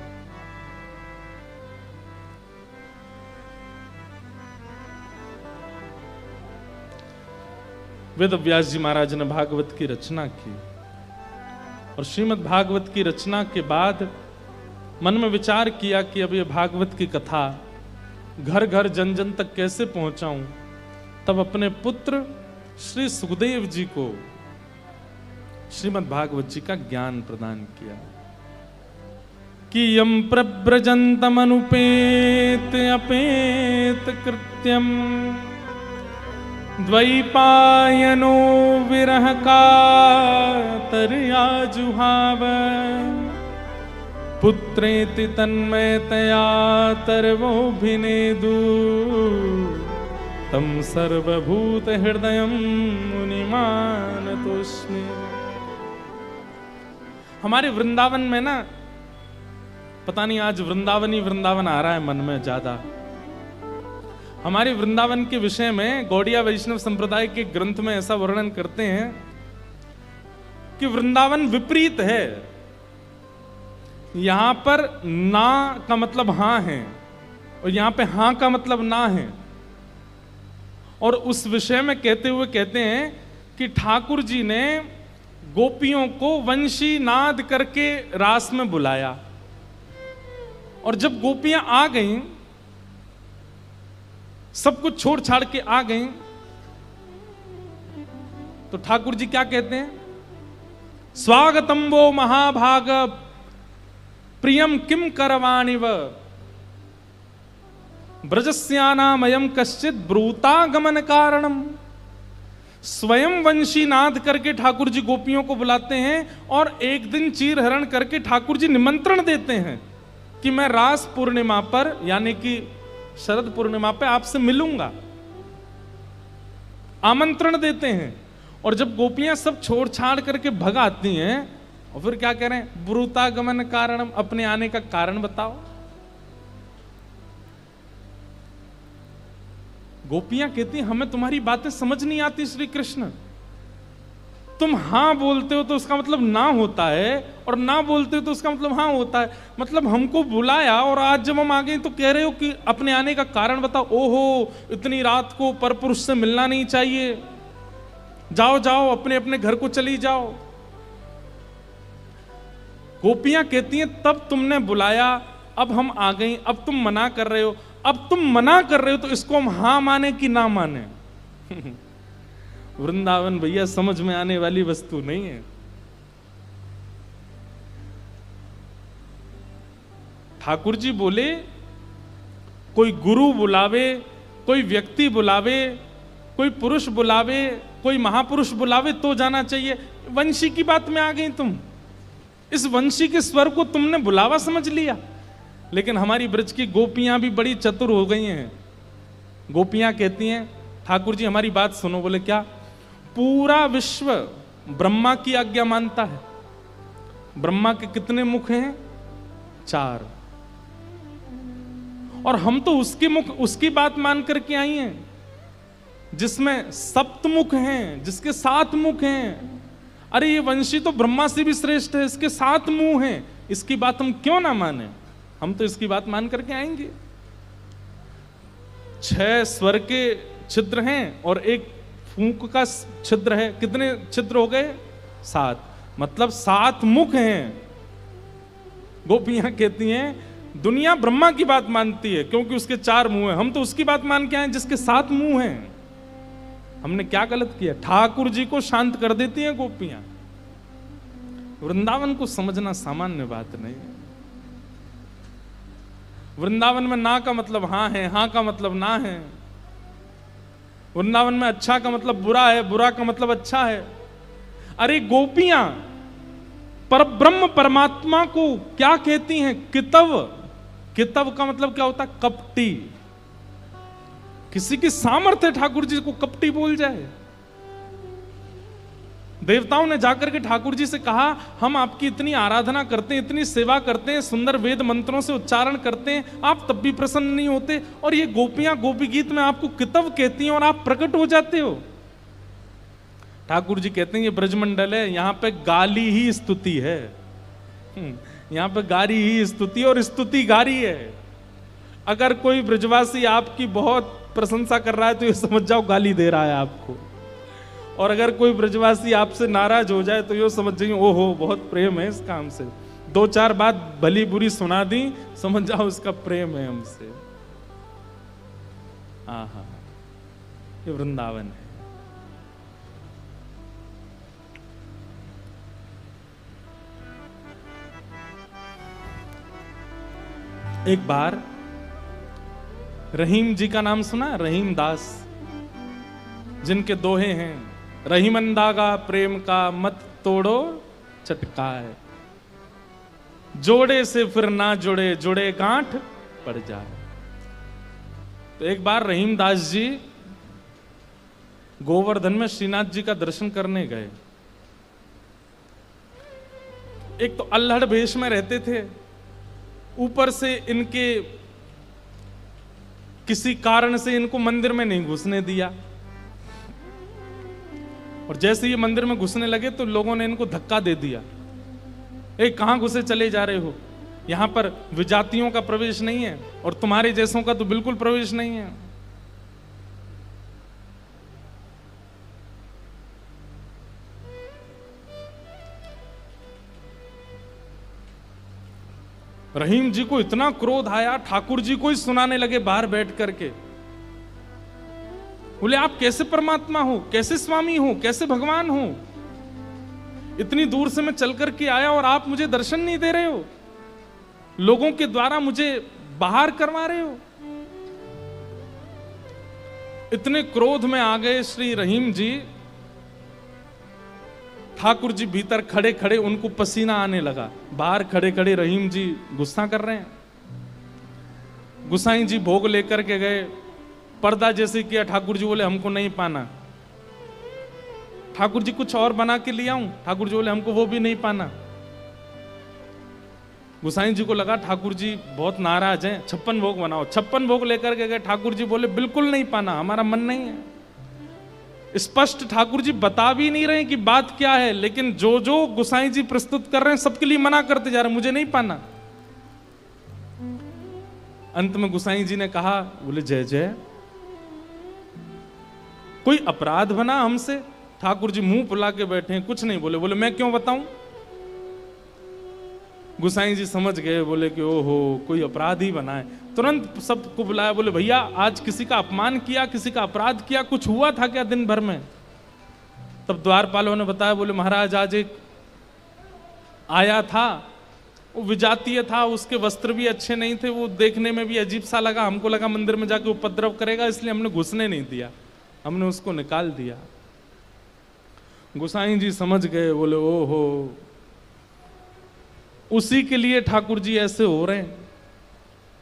वेद व्यास जी महाराज ने भागवत की रचना की और श्रीमद् भागवत की रचना के बाद मन में विचार किया कि अब ये भागवत की कथा घर घर जन जन तक कैसे पहुंचाऊं। तब अपने पुत्र श्री सुखदेव जी को श्रीमद् भागवत जी का ज्ञान प्रदान किया कि यम प्रव्रजन्तम अनुपेत अपेत कृत्यम द्वैपायनो विरह कातर्या जुहाव पुत्रेति तन्मयतया तर्वोऽभिनेदु तम सर्वभूत हृदयं मुनिमानतोऽस्मि। हमारे वृंदावन में ना, पता नहीं आज वृंदावन ही वृंदावन आ रहा है मन में ज्यादा। हमारे वृंदावन के विषय में गौड़िया वैष्णव संप्रदाय के ग्रंथ में ऐसा वर्णन करते हैं कि वृंदावन विपरीत है। यहां पर ना का मतलब हां है और यहां पे हां का मतलब ना है। और उस विषय में कहते हुए कहते हैं कि ठाकुर जी ने गोपियों को वंशी नाद करके रास में बुलाया और जब गोपियां आ गईं, सब कुछ छोड़ छाड़ के आ गईं, तो ठाकुर जी क्या कहते हैं? स्वागतम वो महाभाग प्रियम किम करवाणिव ब्रजस्यानामयम कश्चित ब्रूतागमन कारणम। स्वयं वंशी नाद करके ठाकुर जी गोपियों को बुलाते हैं और एक दिन चीर हरण करके ठाकुर जी निमंत्रण देते हैं कि मैं रास पूर्णिमा पर यानी कि शरद पूर्णिमा पे आपसे मिलूंगा, आमंत्रण देते हैं। और जब गोपियां सब छोड़ छाड़ करके भग आती हैं और फिर क्या कह रहे हैं? ब्रूतागमन कारणम, अपने आने का कारण बताओ। गोपियां कहती हैं हमें तुम्हारी बातें समझ नहीं आती श्री कृष्ण। तुम हां बोलते हो तो उसका मतलब ना होता है और ना बोलते हो तो उसका मतलब हां होता है। मतलब हमको बुलाया और आज जब हम आ गए तो कह रहे हो कि अपने आने का कारण बताओ। ओहो, इतनी रात को परपुरुष से मिलना नहीं चाहिए, जाओ जाओ अपने अपने घर को चली जाओ। गोपियां कहती हैं तब तुमने बुलाया, अब हम आ गई, अब तुम मना कर रहे हो। अब तुम मना कर रहे हो तो इसको हम हां माने कि ना माने? वृंदावन भैया समझ में आने वाली वस्तु नहीं है। ठाकुर जी बोले कोई गुरु बुलावे, कोई व्यक्ति बुलावे, कोई पुरुष बुलावे, कोई महापुरुष बुलावे तो जाना चाहिए। वंशी की बात में आ गई तुम, इस वंशी के स्वर को तुमने बुलावा समझ लिया। लेकिन हमारी ब्रज की गोपियां भी बड़ी चतुर हो गई हैं। गोपियां कहती हैं ठाकुर जी हमारी बात सुनो। बोले क्या? पूरा विश्व ब्रह्मा की आज्ञा मानता है। ब्रह्मा के कितने मुख हैं? 4। और हम तो उसकी बात मान करके आई हैं जिसमें सप्तमुख हैं, जिसके 7 मुख हैं। अरे ये वंशी तो ब्रह्मा से भी श्रेष्ठ है, इसके 7 मुंह हैं, इसकी बात हम क्यों ना माने? हम तो इसकी बात मान करके आएंगे। 6 स्वर के छिद्र हैं और एक फूंक का छिद्र है। कितने छिद्र हो गए? 7, मतलब 7 मुख हैं। गोपियां कहती हैं दुनिया ब्रह्मा की बात मानती है क्योंकि उसके 4 मुंह हैं, हम तो उसकी बात मान के आए जिसके 7 मुंह हैं। हमने क्या गलत किया? ठाकुर जी को शांत कर देती हैं गोपियां। वृंदावन को समझना सामान्य बात नहीं है। वृंदावन में ना का मतलब हाँ है, हाँ का मतलब ना है। वृंदावन में अच्छा का मतलब बुरा है, बुरा का मतलब अच्छा है। अरे गोपियां परब्रह्म परमात्मा को क्या कहती हैं? कितव। कितव का मतलब क्या होता है? कपटी। किसी की सामर्थ्य ठाकुर जी को कपटी बोल जाए? देवताओं ने जाकर के ठाकुर जी से कहा हम आपकी इतनी आराधना करते हैं, इतनी सेवा करते हैं, सुंदर वेद मंत्रों से उच्चारण करते हैं, आप तब भी प्रसन्न नहीं होते, और ये गोपियां गोपी गीत में आपको कितव कहती हैं और आप प्रकट हो जाते हो। ठाकुर जी कहते हैं ये ब्रजमंडल है, यहाँ पे गाली ही स्तुति है। यहाँ पे गारी ही स्तुति और स्तुति गारी है। अगर कोई ब्रजवासी आपकी बहुत प्रशंसा कर रहा है तो ये समझ जाओ गाली दे रहा है आपको, और अगर कोई ब्रजवासी आपसे नाराज हो जाए तो ये समझ जाइए ओहो बहुत प्रेम है इस काम से। 2-4 बात भली बुरी सुना दी, समझ जाओ उसका प्रेम है हमसे। आहा, ये वृंदावन है। एक बार रहीम जी का नाम सुना? रहीम दास, जिनके दोहे हैं, रहीमंदागा प्रेम का मत तोड़ो चटकाए, जोड़े से फिर ना जुड़े, जुड़े गांठ पड़ जाए। तो एक बार रहीम दास जी गोवर्धन में श्रीनाथ जी का दर्शन करने गए। एक तो अल्हड़ भेष में रहते थे, ऊपर से इनके किसी कारण से इनको मंदिर में नहीं घुसने दिया, और जैसे ये मंदिर में घुसने लगे तो लोगों ने इनको धक्का दे दिया। कहां घुसे चले जा रहे हो? यहां पर विजातियों का प्रवेश नहीं है और तुम्हारे जैसों का तो बिल्कुल प्रवेश नहीं है। रहीम जी को इतना क्रोध आया, ठाकुर जी को ही सुनाने लगे बाहर बैठ करके। बोले आप कैसे परमात्मा हो, कैसे स्वामी हो, कैसे भगवान हो? इतनी दूर से मैं चल करके आया और आप मुझे दर्शन नहीं दे रहे हो, लोगों के द्वारा मुझे बाहर करवा रहे हो। इतने क्रोध में आ गए श्री रहीम जी। ठाकुर जी भीतर खड़े खड़े उनको पसीना आने लगा, बाहर खड़े खड़े रहीम जी गुस्सा कर रहे हैं। गुसाई जी भोग लेकर के गए, पर्दा जैसे किया, ठाकुर जी बोले हमको नहीं पाना। ठाकुर जी कुछ और बना के ले आऊं? ठाकुर जी बोले हमको वो भी नहीं पाना। गुसाई जी को लगा ठाकुर जी बहुत नाराज हैं, 56 भोग बनाओ। 56 भोग लेकर के गए, ठाकुर जी बोले बिल्कुल नहीं पाना, हमारा मन नहीं है। स्पष्ट ठाकुर जी बता भी नहीं रहे कि बात क्या है, लेकिन जो जो गुसाई जी प्रस्तुत कर रहे हैं सबके लिए मना करते जा रहे हैं, मुझे नहीं पाना। अंत में गुसाई जी ने कहा, बोले जय जय, कोई अपराध बना हमसे? ठाकुर जी मुंह फुला के बैठे हैं, कुछ नहीं बोले। बोले मैं क्यों बताऊं? गुसाई जी समझ गए, बोले कि ओहो कोई अपराध ही बना है। तुरंत सबको बुलाया, बोले भैया आज किसी का अपमान किया, किसी का अपराध किया, कुछ हुआ था क्या दिन भर में? तब द्वारपालों ने बताया, बोले महाराज आज एक आया था, वो विजातीय था, उसके वस्त्र भी अच्छे नहीं थे, वो देखने में भी अजीब सा लगा, हमको लगा मंदिर में जाके उपद्रव करेगा, इसलिए हमने घुसने नहीं दिया, हमने उसको निकाल दिया। गुसाई जी समझ गए, बोले ओहो उसी के लिए ठाकुर जी ऐसे हो रहे हैं।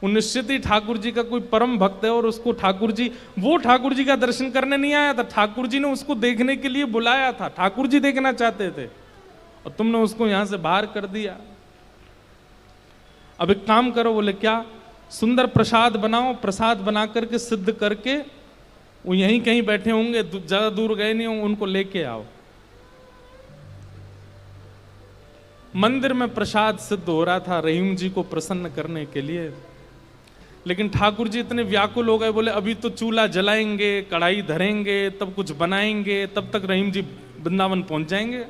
वो निश्चित ही ठाकुर जी का कोई परम भक्त है, और उसको ठाकुर जी, वो ठाकुर जी का दर्शन करने नहीं आया था, ठाकुर जी ने उसको देखने के लिए बुलाया था, ठाकुर जी देखना चाहते थे, और तुमने उसको यहां से बाहर कर दिया। अब एक काम करो। बोले क्या? सुंदर प्रसाद बनाओ, प्रसाद बना करके सिद्ध करके, वो यहीं कहीं बैठे होंगे, ज्यादा दूर गए नहीं होंगे, उनको लेके आओ। मंदिर में प्रसाद सिद्ध हो रहा था रहीम जी को प्रसन्न करने के लिए, लेकिन ठाकुर जी इतने व्याकुल हो गए, बोले अभी तो चूल्हा जलाएंगे, कढ़ाई धरेंगे, तब कुछ बनाएंगे, तब तक रहीम जी वृंदावन पहुंच जाएंगे।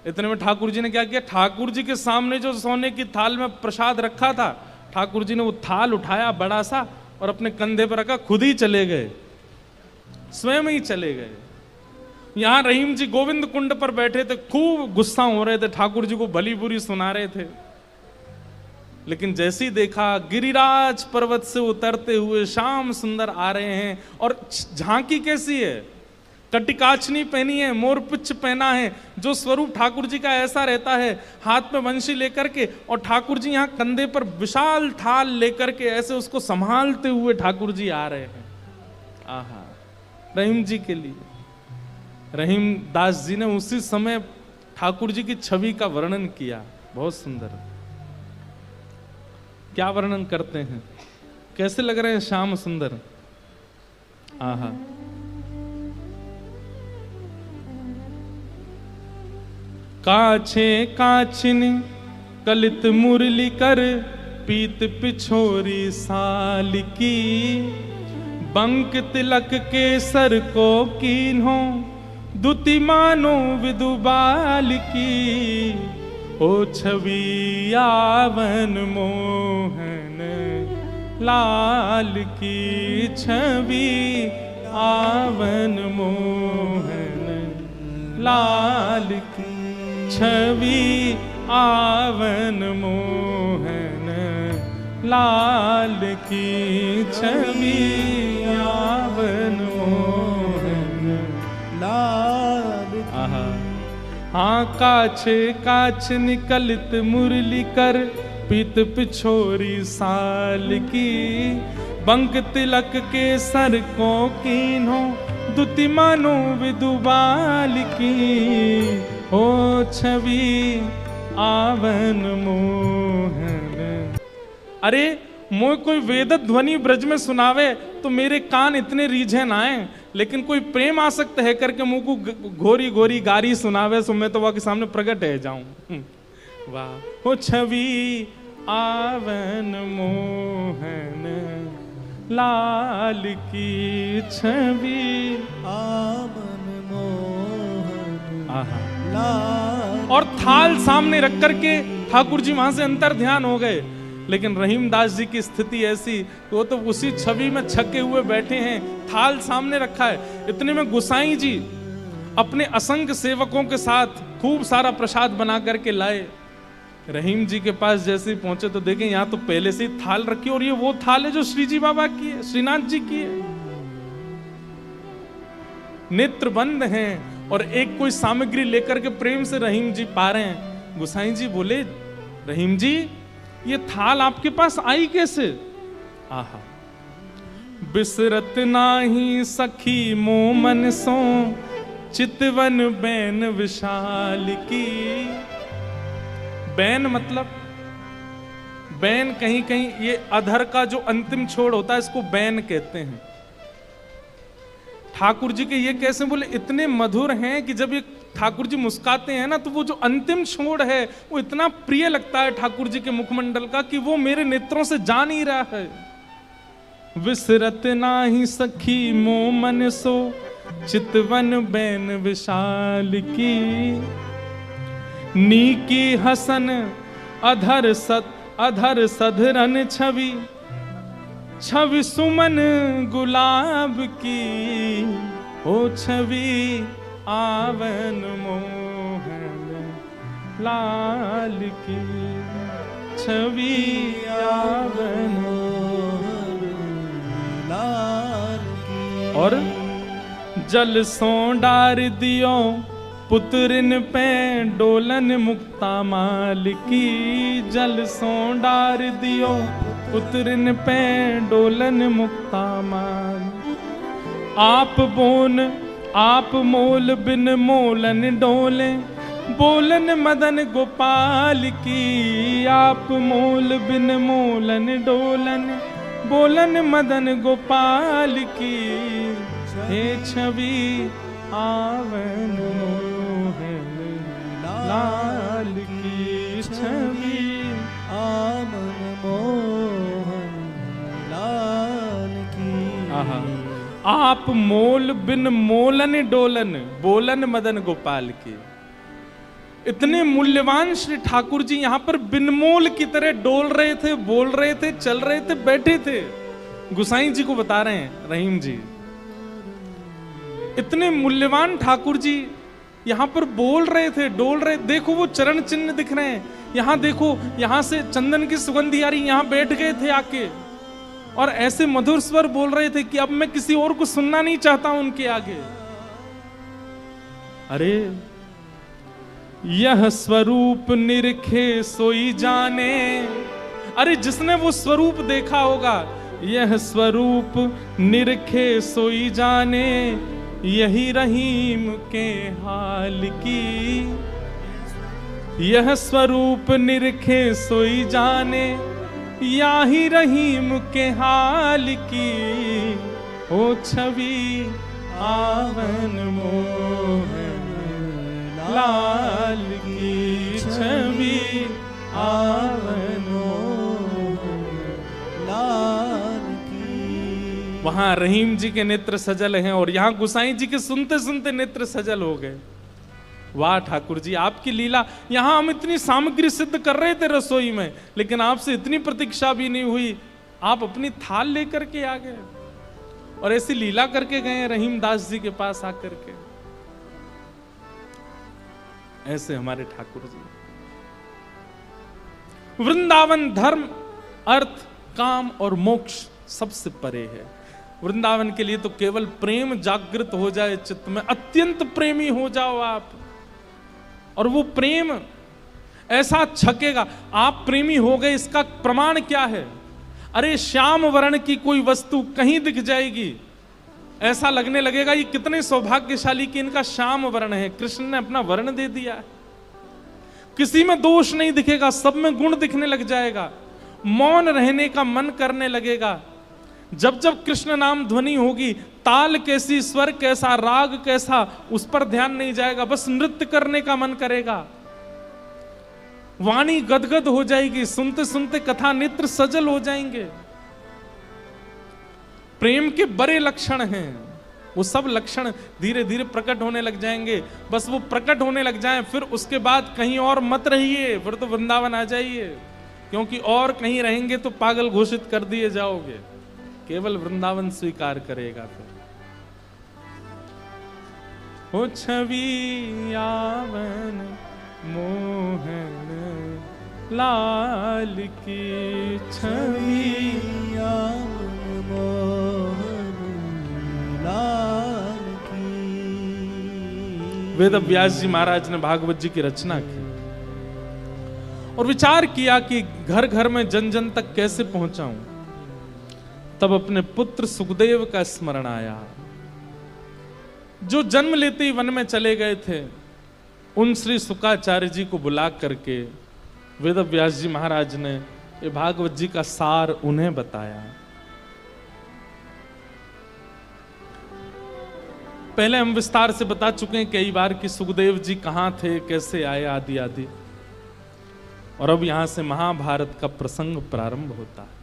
इतने में ठाकुर जी ने क्या किया, ठाकुर जी के सामने जो सोने की थाल में प्रसाद रखा था, ठाकुर जी ने वो थाल उठाया बड़ा सा और अपने कंधे पर रखा, खुद ही चले गए, स्वयं ही चले गए। यहां रहीम जी गोविंद कुंड पर बैठे थे, खूब गुस्सा हो रहे थे, ठाकुर जी को भली बुरी सुना रहे थे। लेकिन जैसे ही देखा गिरिराज पर्वत से उतरते हुए श्याम सुंदर आ रहे हैं, और झांकी कैसी है, कटिकाचनी पहनी है, मोरपुच्छ पहना है, जो स्वरूप ठाकुर जी का ऐसा रहता है, हाथ में वंशी लेकर के, और ठाकुर जी यहाँ कंधे पर विशाल थाल लेकर के ऐसे उसको संभालते हुए ठाकुर जी आ रहे हैं। आहा, रहीम जी के लिए रहीम दास जी ने उसी समय ठाकुर जी की छवि का वर्णन किया, बहुत सुंदर। क्या वर्णन करते हैं, कैसे लग रहे हैं श्याम सुंदर। आहा, काछे काछिन कलित मुरली कर, पीत पिछोरी साल की, बंक तिलक के सर को कीन्हो, दुति मानो विदुबाल की, ओ छवि आवन मोहन लाल की, छवि आवन मोहन लाल की, छवि आवन मोहन लाल की, छवि आवन मोहन लाल की। हाँ, काछे काछ निकलित मुरली कर, पीत पिछोरी साल की, बंक तिलक के सर को कीन्हो, दुति मानो विदुबाल की, ओ छवि आवन मोहन। अरे मोय कोई वेद ध्वनि ब्रज में सुनावे तो मेरे कान इतने रीझे ना आए, लेकिन कोई प्रेम आसक्त है करके मुंह को घोरी घोरी गारी सुनावे, सो मैं तो वह के सामने प्रकट है जाऊं। वाह, ओ छवि आवन मोहन लाल की, छवि आवन मोहन लाल। और थाल सामने रख करके ठाकुर जी वहां से अंतर ध्यान हो गए, लेकिन रहीम दास जी की स्थिति ऐसी, वो तो उसी छवि में छके हुए बैठे हैं, थाल सामने रखा है। इतने में गुसाई जी अपने असंख्य सेवकों के साथ खूब सारा प्रसाद बना करके लाए। रहीम जी के पास जैसे ही पहुंचे तो देखें यहाँ तो पहले से ही थाल रखी, और ये वो थाल है जो श्री जी बाबा की है, श्रीनाथ जी की है। नेत्र बंद हैं और एक कोई सामग्री लेकर के प्रेम से रहीम जी पा रहे हैं। गुसाई जी बोले, रहीम जी ये थाल आपके पास आई कैसे? आहा, बिसरत नाही सखी मोमन सो, चितवन बैन विशाल की। बैन मतलब, बैन कहीं कहीं ये अधर का जो अंतिम छोड़ होता है इसको बैन कहते हैं। ठाकुर जी के ये कैसे बोले, इतने मधुर हैं कि जब ये ठाकुर जी मुस्काते हैं ना तो वो जो अंतिम छोड़ है वो इतना प्रिय लगता है ठाकुर जी के मुखमंडल का कि वो मेरे नेत्रों से जा नहीं रहा है। विसरत नाही सखी मोमन सो, चितवन बैन विशाल की। नीकी हसन अधर सधरन छवि, छवि सुमन गुलाब की। ओ छवि आवन मोहन लाल की, छवि आवन मोहन लाल की। और जल सो डार दियो पुत्रिन पे डोलन मुक्ता माल की। जल सो डार दियो पुत्रिन पे डोलन मुक्ता माल। आप बोन आप मोल बिन मोलन डोले, बोलन मदन गोपाल की, आप मोल बिन मोलन डोलन। बोलन मदन गोपाल की, हे छवि आवन मोहन लाल की। छवि आवन मोहन लाल की। आहा, आप मोल बिन मोलन डोलन। बोलन मदन गोपाल की। इतने मूल्यवान श्री ठाकुर जी यहां पर बिनमोल की तरह डोल रहे थे, बोल रहे थे, चल रहे थे, बैठे थे। गुसाई जी को बता रहे हैं रहीम जी, इतने मूल्यवान ठाकुर जी यहां पर बोल रहे थे, डोल रहे। देखो वो चरण चिन्ह दिख रहे हैं, यहां देखो, यहां से चंदन की सुगंधी आ रही, यहां बैठ गए थे आके और ऐसे मधुर स्वर बोल रहे थे कि अब मैं किसी और को सुनना नहीं चाहता हूं उनके आगे। अरे यह स्वरूप निरखे सोई जाने। अरे जिसने वो स्वरूप देखा होगा, यह स्वरूप निरखे सोई जाने, यही रहीम के हाल की। यह स्वरूप निरखे सोई जाने, यही रहीम के हाल की। ओ छवि आवन मोहन लाल की। छवि आवन लाल की। वहां रहीम जी के नेत्र सजल हैं और यहां गुसाई जी के सुनते सुनते नेत्र सजल हो गए। वाह ठाकुर जी, आपकी लीला। यहां हम इतनी सामग्री सिद्ध कर रहे थे रसोई में, लेकिन आपसे इतनी प्रतीक्षा भी नहीं हुई, आप अपनी थाल लेकर के आ गए और ऐसी लीला करके गए रहीम दास जी के पास आकर के। ऐसे हमारे ठाकुर जी। वृंदावन धर्म, अर्थ, काम और मोक्ष सबसे परे है। वृंदावन के लिए तो केवल प्रेम जागृत हो जाए चित्त में, अत्यंत प्रेमी हो जाओ आप, और वो प्रेम ऐसा छकेगा। आप प्रेमी हो गए, इसका प्रमाण क्या है? अरे श्याम वर्ण की कोई वस्तु कहीं दिख जाएगी, ऐसा लगने लगेगा ये कितने सौभाग्यशाली कि इनका श्याम वर्ण है, कृष्ण ने अपना वर्ण दे दिया। किसी में दोष नहीं दिखेगा, सब में गुण दिखने लग जाएगा। मौन रहने का मन करने लगेगा। जब जब कृष्ण नाम ध्वनि होगी, ताल कैसी, स्वर कैसा, राग कैसा, उस पर ध्यान नहीं जाएगा, बस नृत्य करने का मन करेगा। वाणी गदगद हो जाएगी, सुनते सुनते कथा नेत्र सजल हो जाएंगे। प्रेम के बड़े लक्षण हैं, वो सब लक्षण धीरे धीरे प्रकट होने लग जाएंगे। बस वो प्रकट होने लग जाएं, फिर उसके बाद कहीं और मत रहिए, फिर तो वृंदावन आ जाइए, क्योंकि और कहीं रहेंगे तो पागल घोषित कर दिए जाओगे। केवल वृंदावन स्वीकार करेगा फिर। हो छवि आवन मोहन लाल की। छवि आवन मोहन लाल की। वेद व्यास जी महाराज ने भागवत जी की रचना की और विचार किया कि घर घर में जन जन तक कैसे पहुंचाऊं। तब अपने पुत्र सुखदेव का स्मरण आया, जो जन्म लेते ही वन में चले गए थे। उन श्री शुकाचार्य जी को बुला करके वेद व्यास जी महाराज ने ये भागवत जी का सार उन्हें बताया। पहले हम विस्तार से बता चुके हैं कई बार कि सुखदेव जी कहां थे, कैसे आए, आदि आदि। और अब यहां से महाभारत का प्रसंग प्रारंभ होता है।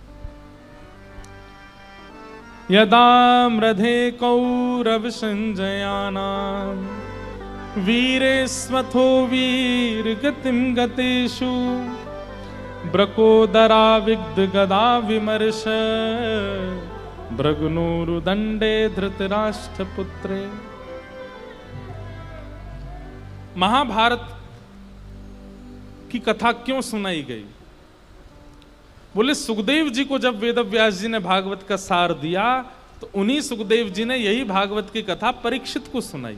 यदा मृधे कौरव संजयानाम वीरेस्वथो वीर गतिम गतेषु ब्रकोदरा विग्ध गदा विमर्श भृगुनूरुदंडे धृतराष्ट्र पुत्रे। महाभारत की कथा क्यों सुनाई गई? बोले सुखदेव जी को जब वेद व्यास जी ने भागवत का सार दिया तो उन्हीं सुखदेव जी ने यही भागवत की कथा परीक्षित को सुनाई।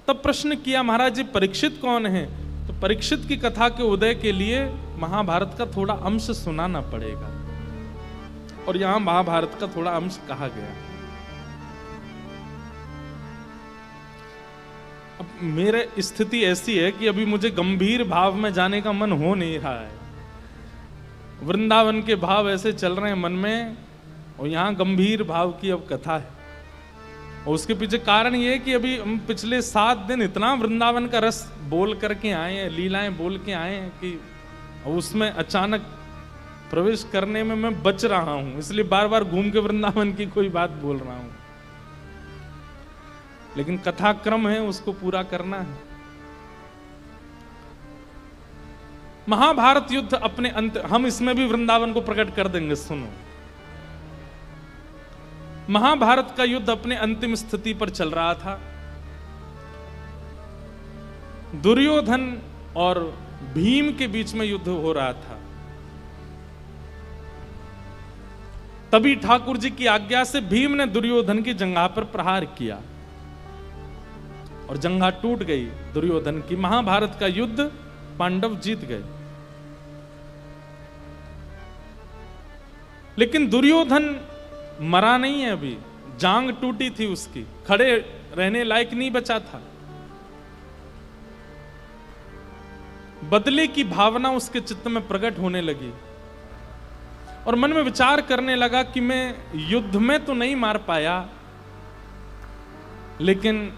तब प्रश्न किया, महाराज जी परीक्षित कौन है? तो परीक्षित की कथा के उदय के लिए महाभारत का थोड़ा अंश सुनाना पड़ेगा, और यहां महाभारत का थोड़ा अंश कहा गया। अब मेरे स्थिति ऐसी है कि अभी मुझे गंभीर भाव में जाने का मन हो नहीं रहा है। वृंदावन के भाव ऐसे चल रहे हैं मन में, और यहाँ गंभीर भाव की अब कथा है। और उसके पीछे कारण ये है कि अभी हम पिछले 7 दिन इतना वृंदावन का रस बोल करके आए हैं, लीलाएं बोल के आए हैं कि उसमें अचानक प्रवेश करने में मैं बच रहा हूं, इसलिए बार बार घूम के वृंदावन की कोई बात बोल रहा हूं। लेकिन कथाक्रम है, उसको पूरा करना है। महाभारत युद्ध अपने अंत, हम इसमें भी वृंदावन को प्रकट कर देंगे। सुनो, महाभारत का युद्ध अपने अंतिम स्थिति पर चल रहा था। दुर्योधन और भीम के बीच में युद्ध हो रहा था। तभी ठाकुर जी की आज्ञा से भीम ने दुर्योधन की जंघा पर प्रहार किया और जंघा टूट गई दुर्योधन की। महाभारत का युद्ध पांडव जीत गए। लेकिन दुर्योधन मरा नहीं है, अभी जांग टूटी थी उसकी, खड़े रहने लायक नहीं बचा था। बदले की भावना उसके चित्त में प्रकट होने लगी और मन में विचार करने लगा कि मैं युद्ध में तो नहीं मार पाया, लेकिन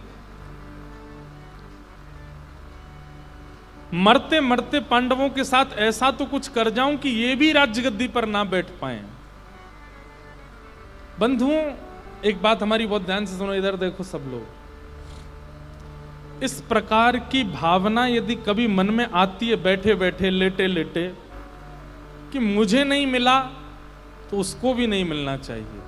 मरते मरते पांडवों के साथ ऐसा तो कुछ कर जाऊं कि ये भी राज्य गद्दी पर ना बैठ पाए। बंधुओं, एक बात हमारी बहुत ध्यान से सुनो, इधर देखो सब लोग। इस प्रकार की भावना यदि कभी मन में आती है बैठे बैठे लेटे लेटे कि मुझे नहीं मिला तो उसको भी नहीं मिलना चाहिए।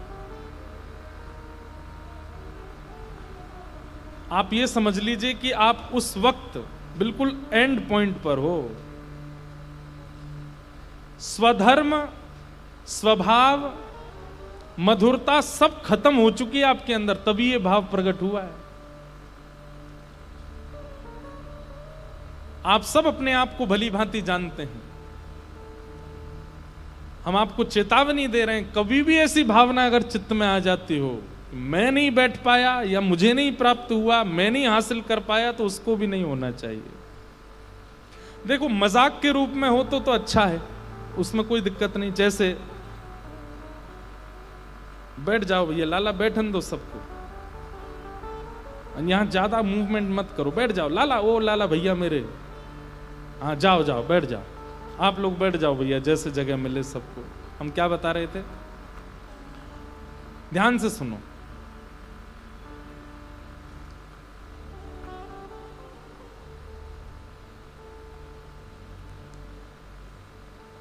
आप ये समझ लीजिए कि आप उस वक्त बिल्कुल एंड पॉइंट पर हो। स्वधर्म, स्वभाव, मधुरता सब खत्म हो चुकी है आपके अंदर, तभी ये भाव प्रकट हुआ है। आप सब अपने आप को भली भांति जानते हैं। हम आपको चेतावनी दे रहे हैं, कभी भी ऐसी भावना अगर चित्त में आ जाती हो, मैं नहीं बैठ पाया या मुझे नहीं प्राप्त हुआ, मैं नहीं हासिल कर पाया, तो उसको भी नहीं होना चाहिए। देखो, मजाक के रूप में हो तो अच्छा है, उसमें कोई दिक्कत नहीं। जैसे बैठ जाओ भैया, लाला बैठन दो सबको, यहां ज्यादा मूवमेंट मत करो, बैठ जाओ लाला, ओ लाला भैया मेरे, हाँ जाओ जाओ बैठ जाओ, आप लोग बैठ जाओ भैया, जैसे जगह मिले सबको। हम क्या बता रहे थे, ध्यान से सुनो।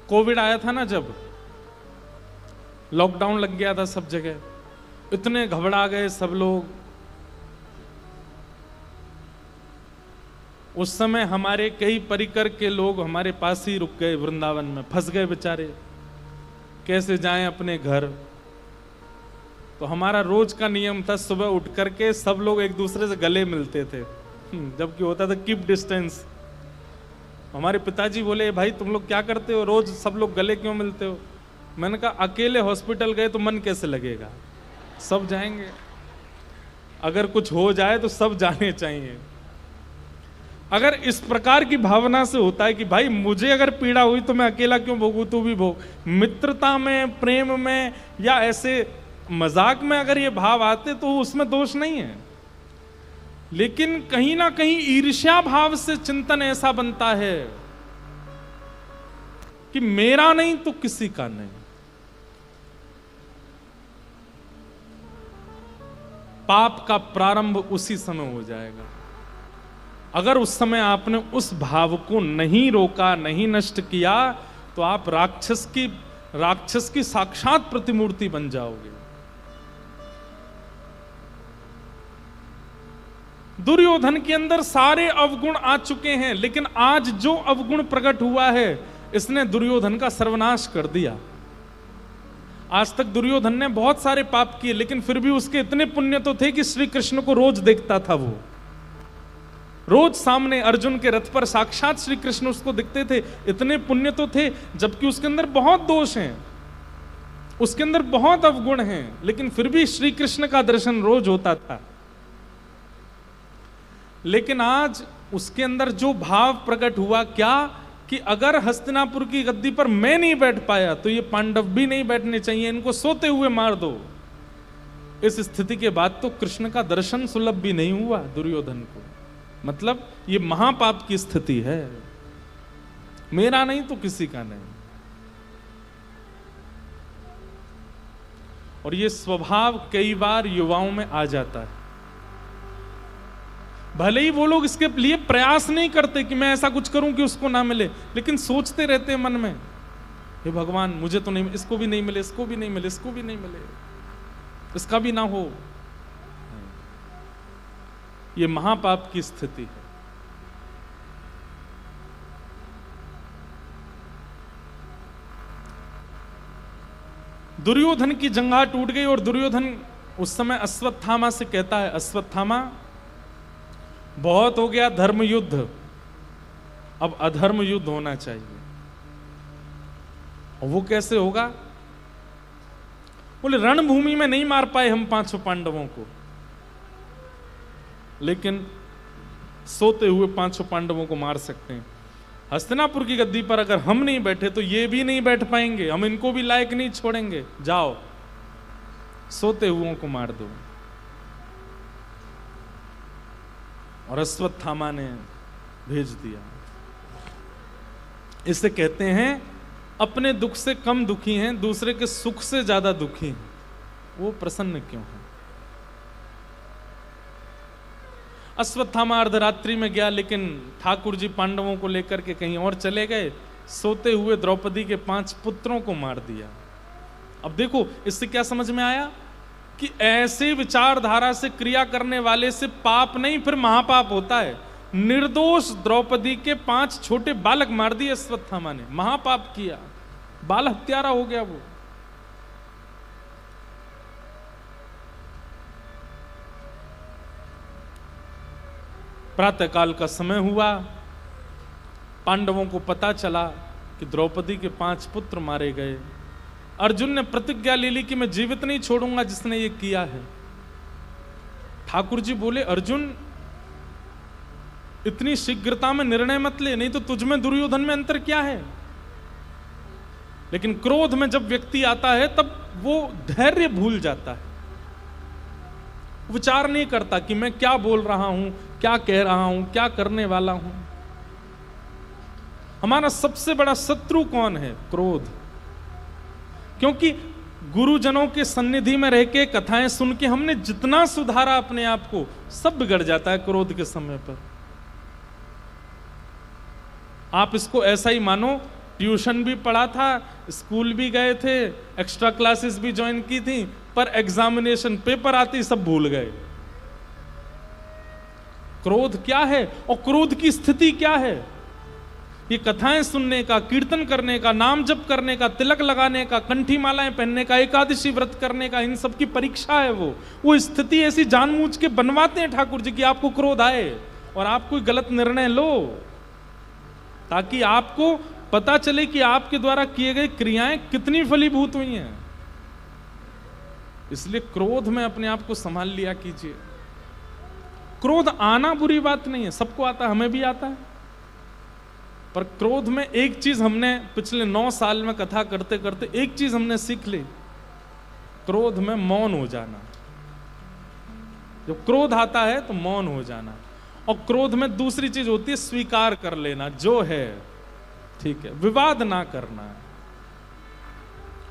कोविड आया था ना, जब लॉकडाउन लग गया था सब जगह, इतने घबरा गए सब लोग। उस समय हमारे कई परिकर के लोग हमारे पास ही रुक गए, वृंदावन में फंस गए बेचारे, कैसे जाएं अपने घर। तो हमारा रोज का नियम था, सुबह उठ करके सब लोग एक दूसरे से गले मिलते थे, जबकि होता था कीप डिस्टेंस। हमारे पिताजी बोले, भाई तुम लोग क्या करते हो, रोज सब लोग गले क्यों मिलते हो? मैंने कहा, अकेले हॉस्पिटल गए तो मन कैसे लगेगा, सब जाएंगे, अगर कुछ हो जाए तो सब जाने चाहिए। अगर इस प्रकार की भावना से होता है कि भाई मुझे अगर पीड़ा हुई तो मैं अकेला क्यों भोगूं, तू भी भोग। मित्रता में, प्रेम में या ऐसे मजाक में अगर ये भाव आते तो उसमें दोष नहीं है, लेकिन कहीं ना कहीं ईर्ष्या भाव से चिंतन ऐसा बनता है कि मेरा नहीं तो किसी का नहीं। पाप का प्रारंभ उसी समय हो जाएगा। अगर उस समय आपने उस भाव को नहीं रोका, नहीं नष्ट किया, तो आप राक्षस की साक्षात प्रतिमूर्ति बन जाओगे। दुर्योधन के अंदर सारे अवगुण आ चुके हैं, लेकिन आज जो अवगुण प्रकट हुआ है, इसने दुर्योधन का सर्वनाश कर दिया। आज तक दुर्योधन ने बहुत सारे पाप किए, लेकिन फिर भी उसके इतने पुण्य तो थे कि श्री कृष्ण को रोज देखता था। वो रोज सामने अर्जुन के रथ पर साक्षात श्री कृष्ण उसको दिखते थे। इतने पुण्य तो थे, जबकि उसके अंदर बहुत दोष हैं, उसके अंदर बहुत अवगुण हैं, लेकिन फिर भी श्री कृष्ण का दर्शन रोज होता था। लेकिन आज उसके अंदर जो भाव प्रकट हुआ क्या, कि अगर हस्तिनापुर की गद्दी पर मैं नहीं बैठ पाया तो ये पांडव भी नहीं बैठने चाहिए, इनको सोते हुए मार दो। इस स्थिति के बाद तो कृष्ण का दर्शन सुलभ भी नहीं हुआ दुर्योधन को। मतलब ये महापाप की स्थिति है, मेरा नहीं तो किसी का नहीं। और ये स्वभाव कई बार युवाओं में आ जाता है। भले ही वो लोग इसके लिए प्रयास नहीं करते कि मैं ऐसा कुछ करूं कि उसको ना मिले, लेकिन सोचते रहते हैं मन में, हे भगवान मुझे तो नहीं, इसको भी नहीं मिले, इसको भी नहीं मिले, इसको भी नहीं मिले, इसका भी ना हो। ये महापाप की स्थिति है। दुर्योधन की जंघा टूट गई और दुर्योधन उस समय अश्वत्थामा से कहता है, अश्वत्थामा बहुत हो गया धर्म युद्ध, अब अधर्म युद्ध होना चाहिए। और वो कैसे होगा? बोले रणभूमि में नहीं मार पाए हम 500 पांडवों को, लेकिन सोते हुए 500 पांडवों को मार सकते हैं। हस्तिनापुर की गद्दी पर अगर हम नहीं बैठे तो ये भी नहीं बैठ पाएंगे, हम इनको भी लायक नहीं छोड़ेंगे, जाओ सोते हुओं को मार दो। और अश्वत्थामा ने भेज दिया। इसे कहते हैं अपने दुख से कम दुखी हैं, दूसरे के सुख से ज्यादा दुखी हैं, वो प्रसन्न क्यों है? अश्वत्थामा अर्धरात्रि में गया, लेकिन ठाकुर जी पांडवों को लेकर के कहीं और चले गए, सोते हुए द्रौपदी के 5 पुत्रों को मार दिया। अब देखो इससे क्या समझ में आया कि ऐसे विचारधारा से क्रिया करने वाले से पाप नहीं फिर महापाप होता है। निर्दोष द्रौपदी के 5 छोटे बालक मार दिए अश्वत्थामा ने, महापाप किया, बाल हत्यारा हो गया वो। प्रातःकाल का समय हुआ, पांडवों को पता चला कि द्रौपदी के 5 पुत्र मारे गए। अर्जुन ने प्रतिज्ञा ले ली कि मैं जीवित नहीं छोड़ूंगा जिसने ये किया है। ठाकुर जी बोले, अर्जुन इतनी शीघ्रता में निर्णय मत ले, नहीं तो तुझ में दुर्योधन में अंतर क्या है। लेकिन क्रोध में जब व्यक्ति आता है तब वो धैर्य भूल जाता है, विचार नहीं करता कि मैं क्या बोल रहा हूं, क्या कह रहा हूं, क्या करने वाला हूं। हमारा सबसे बड़ा शत्रु कौन है? क्रोध। क्योंकि गुरुजनों के सन्निधि में रह के कथाएं सुन के हमने जितना सुधारा अपने आप को, सब बिगड़ जाता है क्रोध के समय पर। आप इसको ऐसा ही मानो, ट्यूशन भी पढ़ा था, स्कूल भी गए थे, एक्स्ट्रा क्लासेस भी ज्वाइन की थी, पर एग्जामिनेशन पेपर आते ही सब भूल गए। क्रोध क्या है और क्रोध की स्थिति क्या है? ये कथाएं सुनने का, कीर्तन करने का, नाम जप करने का, तिलक लगाने का, कंठी मालाएं पहनने का, एकादशी व्रत करने का, इन सब की परीक्षा है। वो स्थिति ऐसी जानबूझ के बनवाते हैं ठाकुर जी कि आपको क्रोध आए और आप कोई गलत निर्णय लो, ताकि आपको पता चले कि आपके द्वारा किए गए क्रियाएं कितनी फलीभूत हुई हैं। इसलिए क्रोध में अपने आप को संभाल लिया कीजिए। क्रोध आना बुरी बात नहीं है, सबको आता है, हमें भी आता है। पर क्रोध में एक चीज हमने पिछले 9 साल में कथा करते करते एक चीज हमने सीख ली, क्रोध में मौन हो जाना। जब क्रोध आता है तो मौन हो जाना। और क्रोध में दूसरी चीज होती है स्वीकार कर लेना, जो है ठीक है, विवाद ना करना।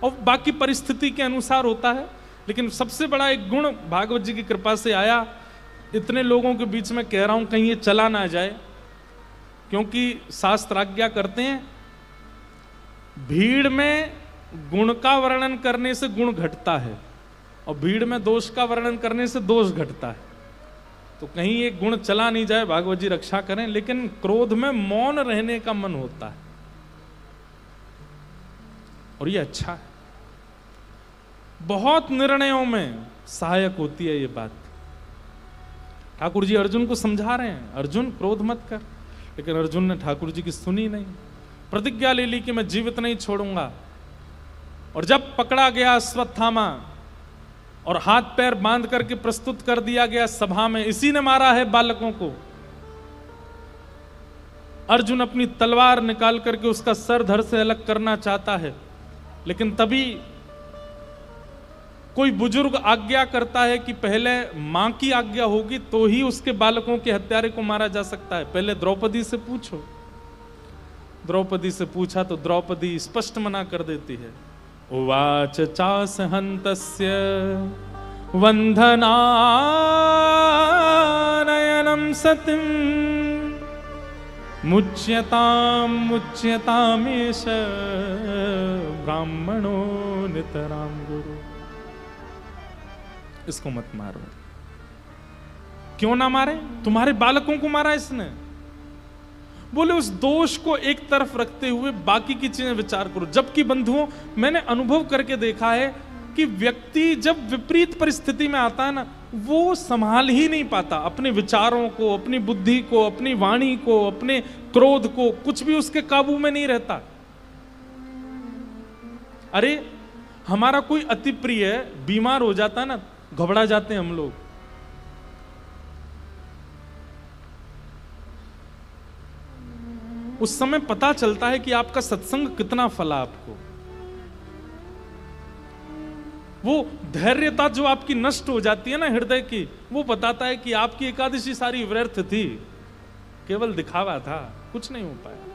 और बाकी परिस्थिति के अनुसार होता है। लेकिन सबसे बड़ा एक गुण भागवत जी की कृपा से आया, इतने लोगों के बीच में कह रहा हूं कहीं ये चला ना जाए, क्योंकि शास्त्र आज्ञा करते हैं भीड़ में गुण का वर्णन करने से गुण घटता है और भीड़ में दोष का वर्णन करने से दोष घटता है। तो कहीं ये गुण चला नहीं जाए, भागवत जी रक्षा करें। लेकिन क्रोध में मौन रहने का मन होता है और ये अच्छा है, बहुत निर्णयों में सहायक होती है ये बात। ठाकुर जी अर्जुन को समझा रहे हैं, अर्जुन क्रोध मत कर, लेकिन अर्जुन ने ठाकुर जी की सुनी नहीं, प्रतिज्ञा ले ली कि मैं जीवित नहीं छोड़ूंगा। और जब पकड़ा गया अश्वत्थामा और हाथ पैर बांध करके प्रस्तुत कर दिया गया सभा में, इसी ने मारा है बालकों को, अर्जुन अपनी तलवार निकाल करके उसका सर धड़ से अलग करना चाहता है, लेकिन तभी कोई बुजुर्ग आज्ञा करता है कि पहले मां की आज्ञा होगी तो ही उसके बालकों के हत्यारे को मारा जा सकता है, पहले द्रौपदी से पूछो। द्रौपदी से पूछा तो द्रौपदी स्पष्ट मना कर देती है। उवाच चास हन्तस्य वंधनानयनम सतिम मुच्यतामेष ब्राह्मणो नितराम गुरु। इसको मत मारो। क्यों ना मारे? तुम्हारे बालकों को मारा इसने। बोले उस दोष को एक तरफ रखते हुए बाकी की चीजें विचार करो। जबकि बंधुओं, मैंने अनुभव करके देखा है कि व्यक्ति जब विपरीत परिस्थिति में आता है ना, वो संभाल ही नहीं पाता अपने विचारों को, अपनी बुद्धि को, अपनी वाणी को, अपने क्रोध को, कुछ भी उसके काबू में नहीं रहता। अरे हमारा कोई अति प्रिय बीमार हो जाता है ना, घबरा जाते हैं हम लोग। उस समय पता चलता है कि आपका सत्संग कितना फला आपको। वो धैर्यता जो आपकी नष्ट हो जाती है ना हृदय की, वो बताता है कि आपकी एकादशी सारी व्यर्थ थी, केवल दिखावा था, कुछ नहीं हो पाया।